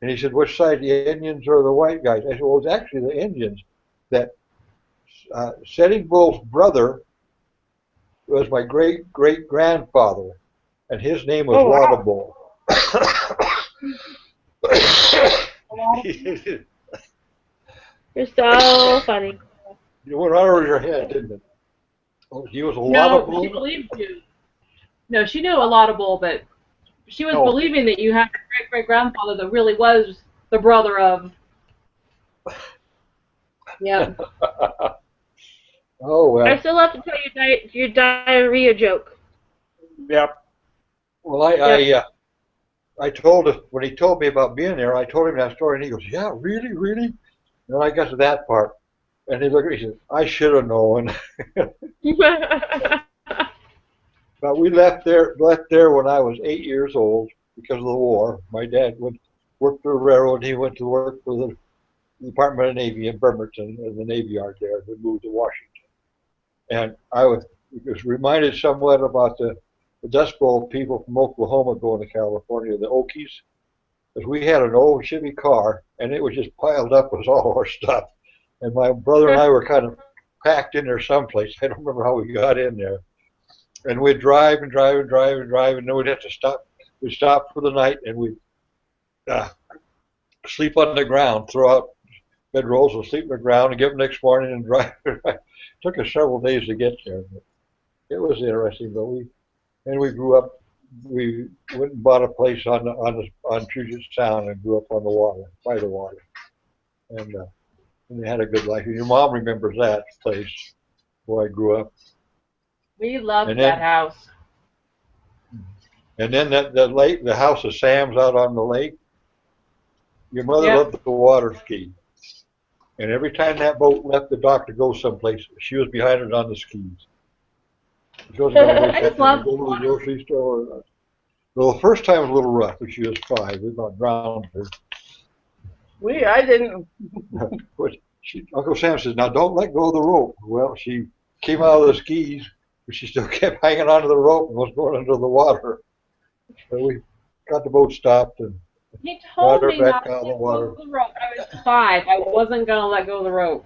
And he said, which side, the Indians or the white guys? I said, well, it's actually the Indians. That Sitting Bull's brother was my great-great-grandfather, and his name was Laudable. You're so funny. You went right over your head, didn't it? Oh, he was a No, Laudable? she believed you. No, she knew a laudable, but she was believing that you had a great-great-grandfather that really was the brother of. Yeah. Oh, well. I still have to tell you your diarrhea joke. Yep. Well, I told him, when he told me about being there, I told him that story, and he goes, yeah, really, really? And then I got to that part, and he looked at me and said, I should have known. But we left there when I was 8 years old because of the war. My dad worked for the railroad, and he went to work for the Department of Navy in Bremerton, in the Navy Yard there. We moved to Washington. And I was reminded somewhat about the Dust Bowl people from Oklahoma going to California, the Okies, because we had an old Chevy car, and it was just piled up with all our stuff. And my brother and I were kind of packed in there someplace. I don't remember how we got in there. And we'd drive and drive and drive and drive, and then we'd have to stop. We'd stop for the night, and we'd sleep on the ground, throw out bedrolls and sleep on the ground, and get up next morning and drive. It took us several days to get there. But it was interesting, but we grew up. We went and bought a place on Puget Sound and grew up on the water, by the water, and we had a good life. And your mom remembers that place where I grew up. We loved that house. And then that lake, the house of Sam's out on the lake. Your mother loved the water ski, and every time that boat left the dock to go someplace, she was behind it on the skis. She wasn't going to go to the grocery store. Well, the first time was a little rough, but she was 5. We about drowned her. I didn't. Uncle Sam says, now don't let go of the rope. Well, she came out of the skis, but she still kept hanging onto the rope and was going under the water. So we got the boat stopped and he told me not to let go of the rope. I was 5. I wasn't going to let go of the rope.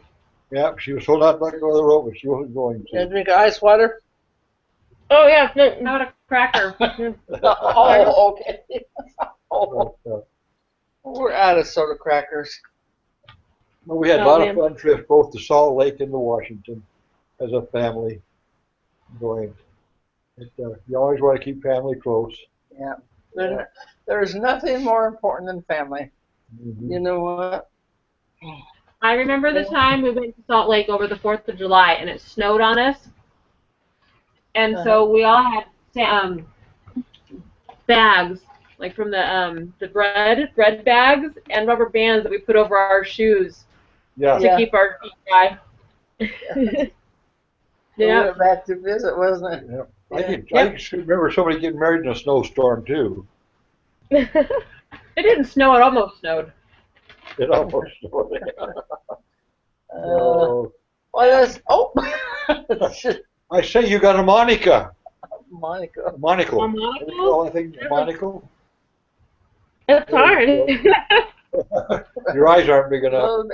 Yeah, she was told not to let go of the rope, but she wasn't going to. And drink ice water? Oh, yeah. No. Not a cracker. Oh, okay. We're out of soda crackers. Well, we had a lot of fun trips, both to Salt Lake and to Washington, as a family going. You always want to keep family close. Yeah. There's nothing more important than family. Mm-hmm. You know what? I remember the time we went to Salt Lake over the 4th of July, and it snowed on us. And so we all had bags, like from the bread bags, and rubber bands that we put over our shoes to keep our feet dry. We went back to visit, wasn't it? Yep. I can remember somebody getting married in a snowstorm, too. It didn't snow. It almost snowed. It almost snowed. I say you got a Monica. Monica. Monocle. A monocle? I think monocle. It's hard. Your eyes aren't big enough.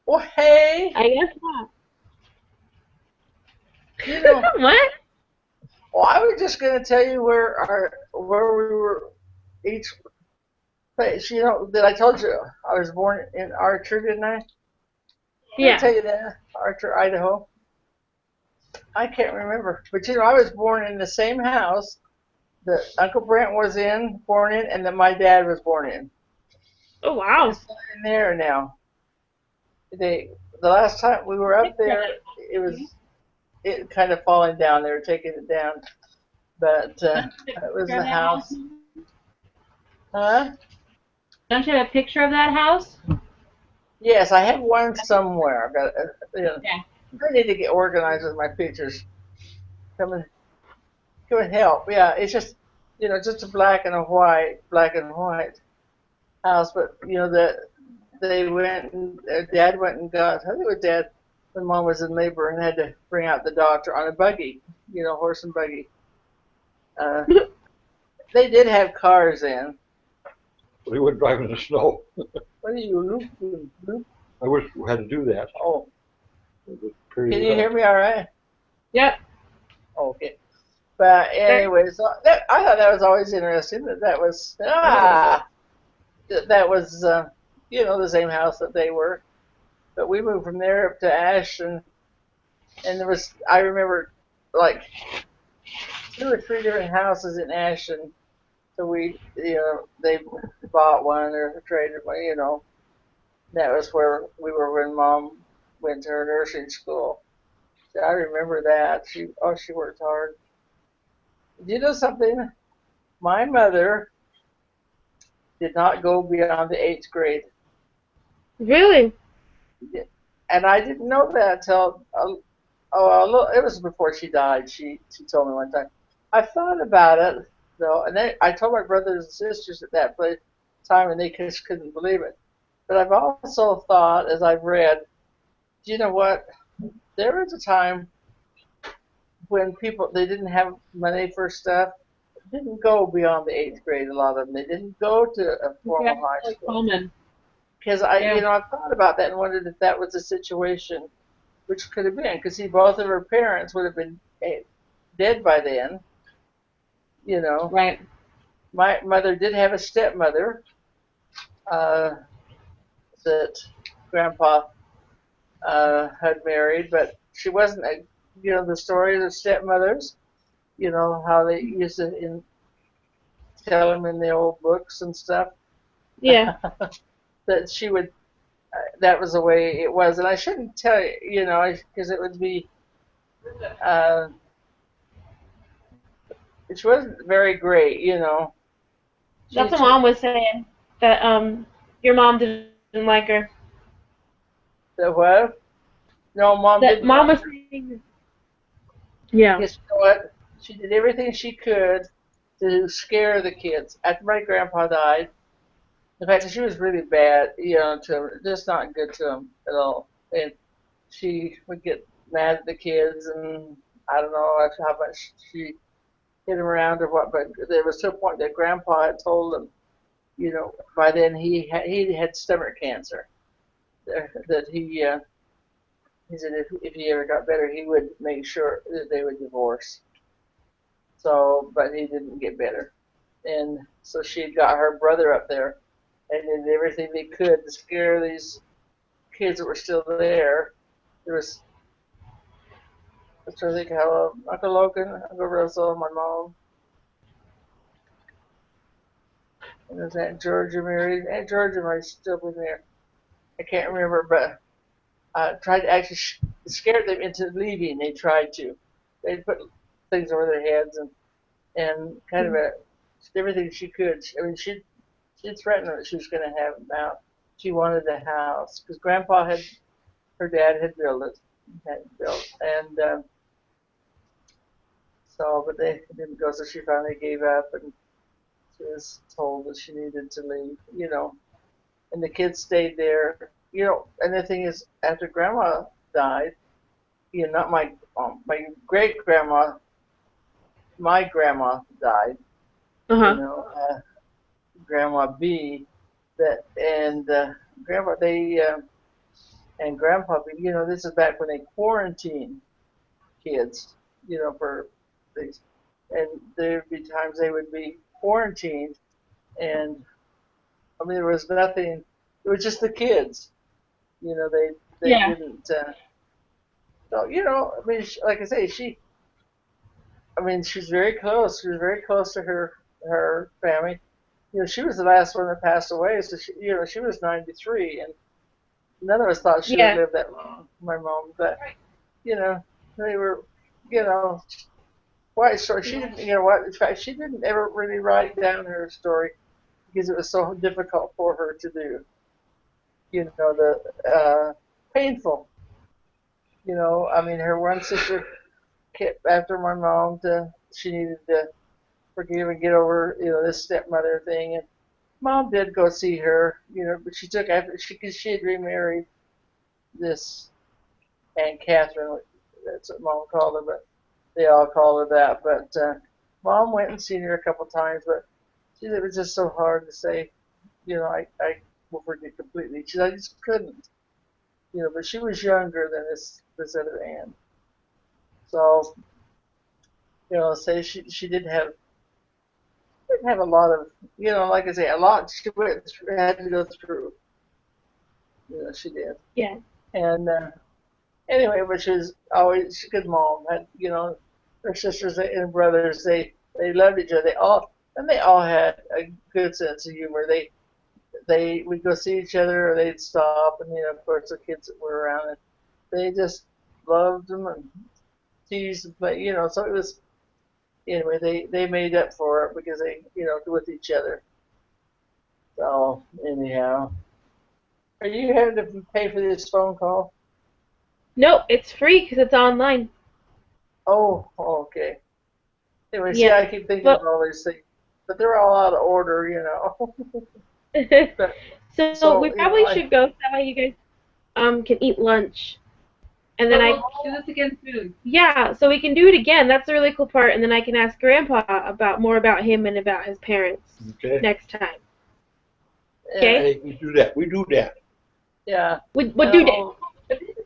Well, hey. I guess not. You know, what? Well, I was just going to tell you where we were each place. You know, that I told you I was born in Archer, didn't I? Yeah. Did I tell you that? Archer, Idaho. I can't remember. But, you know, I was born in the same house that Uncle Brent was born in, and that my dad was born in. Oh, wow. It's in there now. The last time we were up there, it kind of falling down. They were taking it down. But it was the house. Huh? Don't you have a picture of that house? Yes, I have one somewhere. I've got, I need to get organized with my pictures. Come and help. Yeah, it's just, you know, just a black and white. house, but that they went and Dad went and got. I think it was Dad when Mom was in labor and had to bring out the doctor on a buggy, horse and buggy. Uh, they did have cars then. We wouldn't drive in the snow. What are you loop? I wish we had to do that. Oh, Period can you hear me all right? Yep. Okay. But anyways, I thought that was always interesting. That was the same house that they were. But we moved from there up to Ashton, and I remember like 2 or 3 different houses in Ashton. So they bought one or traded one. That was where we were when Mom went to her nursing school. So I remember that. She worked hard. Do you know something? My mother did not go beyond the 8th grade. Really? And I didn't know that till it was before she died. She told me one time. I thought about it though, and then I told my brothers and sisters at that time, and they just couldn't believe it. But I've also thought, as I've read, do you know what? There was a time when they didn't have money for stuff. Didn't go beyond the 8th grade. A lot of them. They didn't go to a Yeah, formal high like school. Coleman. Because Yeah. I've thought about that and wondered if that was a situation, which could have been. Because both of her parents would have been dead by then. Right. My mother did have a stepmother uh, that Grandpa had married, but she wasn't the story of the stepmothers. How they used to tell them in the old books and stuff. Yeah. That she would. That was the way it was, and I shouldn't tell you, because it would be. Uh, she wasn't very great. That's She, what she Mom was saying. That your mom didn't like her. the what? No, Mom That didn't Mom like was her. saying. Yeah. Because you know what? She did everything she could to scare the kids. After my grandpa died, in fact, she was really bad, to them, just not good to them at all. And she would get mad at the kids, and I don't know how much she hit them around or what, but there was to a point that Grandpa had told them, by then he had stomach cancer. That he said if he ever got better, he would make sure that they would divorce. So, but he didn't get better, and so she had got her brother up there, and did everything they could to scare these kids that were still there. There was, I'm trying to think how Uncle Logan, Uncle Russell, my mom, and there's Aunt Georgia married. Aunt Georgia might still be there. I can't remember, but tried to actually scare them into leaving. They tried to. They put things over their heads and kind of everything she could. I mean, she threatened that she was going to have them out. She wanted the house because her dad had built it, and so, but they didn't go. So she finally gave up, and she was told that she needed to leave. And the kids stayed there. And the thing is, after Grandma died, not my great grandma, my grandma died. Uh You huh. know, Grandma B, that and Grandma they and Grandpa B. This is back when they quarantined kids. For things, and there'd be times they would be quarantined, and I mean there was nothing. It was just the kids. They Yeah. didn't. So I mean, like I say, I mean, she's very close. She was very close to her family. She was the last one that passed away, so she was 93, and none of us thought she would Yeah. live that long. My mom, but they were, you know, why? So she didn't, what? In fact, she didn't ever really write down her story because it was so difficult for her to do. The painful. I mean, her one sister kept after my mom she needed to forgive and get over this stepmother thing, Mom did go see her, but she took after cause she had remarried this Aunt Catherine. That's what Mom called her, but they all call her that. But Mom went and seen her a couple times, but she said it was just so hard to say, I will forget completely. She said, I just couldn't, but she was younger than this other Aunt. So, say she didn't have a lot of, like I say, a lot she had to go through. She did. Yeah. And anyway, but she was always a good mom. Had, her sisters and brothers, they loved each other. They all had a good sense of humor. They would go see each other, or they'd stop, and of course the kids that were around, and they just loved them and teased and play. So it was anyway. They made up for it because they with each other. So anyhow, are you having to pay for this phone call? No, it's free because it's online. Oh, okay. Anyway, see, Yeah. I keep thinking of all these things, but they're all out of order. But, so we probably should go so that way you guys can eat lunch. And then we'll do this again soon. Yeah, so we can do it again. That's the really cool part. And then I can ask Grandpa more about him and about his parents next time. Okay? Hey, we do that. We do that. Yeah. We'll do that.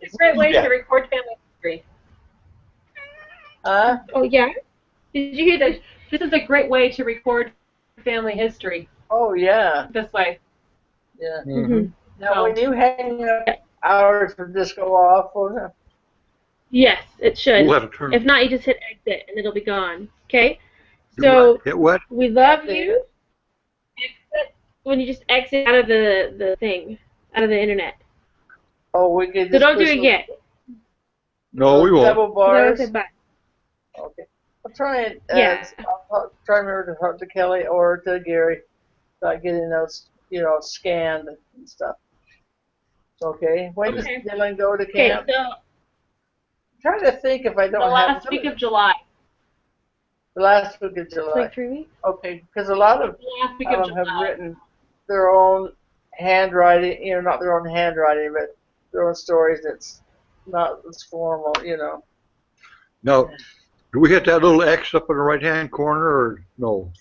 It's a great way to record family history. Oh, yeah? Did you hear that? This is a great way to record family history. Oh, yeah. This way. Yeah. Mm-hmm. Now, when you hang up, ours will just go off, won't it? Yes, it should. We'll have to turn. If not, you just hit exit and it'll be gone. Okay? So, hit what? we love you. Exit when you just exit out of the thing, out of the internet. Oh, we can just So don't do it yet. No, we won't. Double bars. Say bye. Okay. I'll try and Yeah. try and remember to talk to Kelly or to Gary about getting those, scanned and stuff. Okay. When does Dylan go to camp? Okay, so I'm trying to think if I don't the have last week of July. the last week of July. like 3 weeks? Okay, because a lot of The last week of them have July. written their own handwriting, not their own handwriting, but their own stories that's not as formal, Now, do we hit that little X up in the right-hand corner, or no?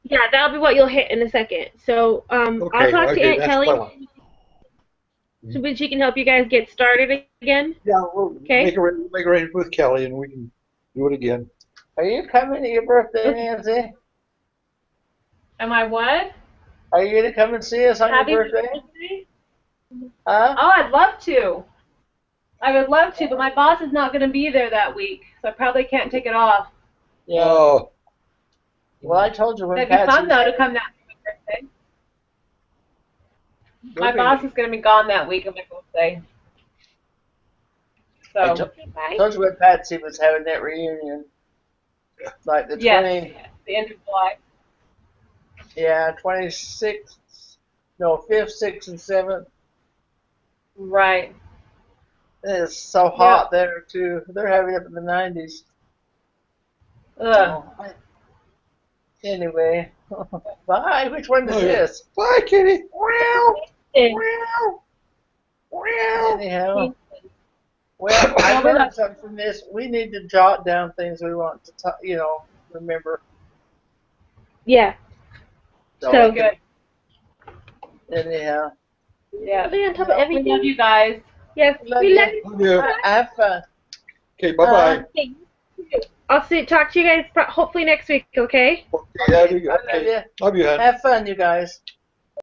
Yeah, that'll be what you'll hit in a second. So I'll talk to Aunt that's Kelly fine. so she can help you guys get started again. Yeah, we'll make arrangements with Kelly, and we can do it again. Are you coming to your birthday, Nancy? Am I what? Are you going to come and see us on Happy your birthday? birthday? Huh? Oh, I'd love to. I would love to, but my boss is not going to be there that week, so I probably can't take it off. Yeah. Oh, Well, I told you when That'd be Patsy fun, though, to come that birthday. My boss is going to be gone that week of my birthday. I So, told you when Patsy was having that reunion. Like the yes, the end of July. 26th, no, 5th, 6th, and 7th. Right. It's so hot there, too. They're having it up in the 90s. Ugh. Anyway, bye. Which one is this? bye, Kitty. Anyhow, well, I learned something from this. We need to jot down things we want to, remember. Yeah. So Good. Anyhow, Yeah. Be on top of We everything. love you guys. Yes, Love we you. love you. Love you. have fun. Okay, bye-bye. Okay. I'll talk to you guys hopefully next week, okay? Okay, that'd be good. I love you. Love you, hon. Have fun, you guys.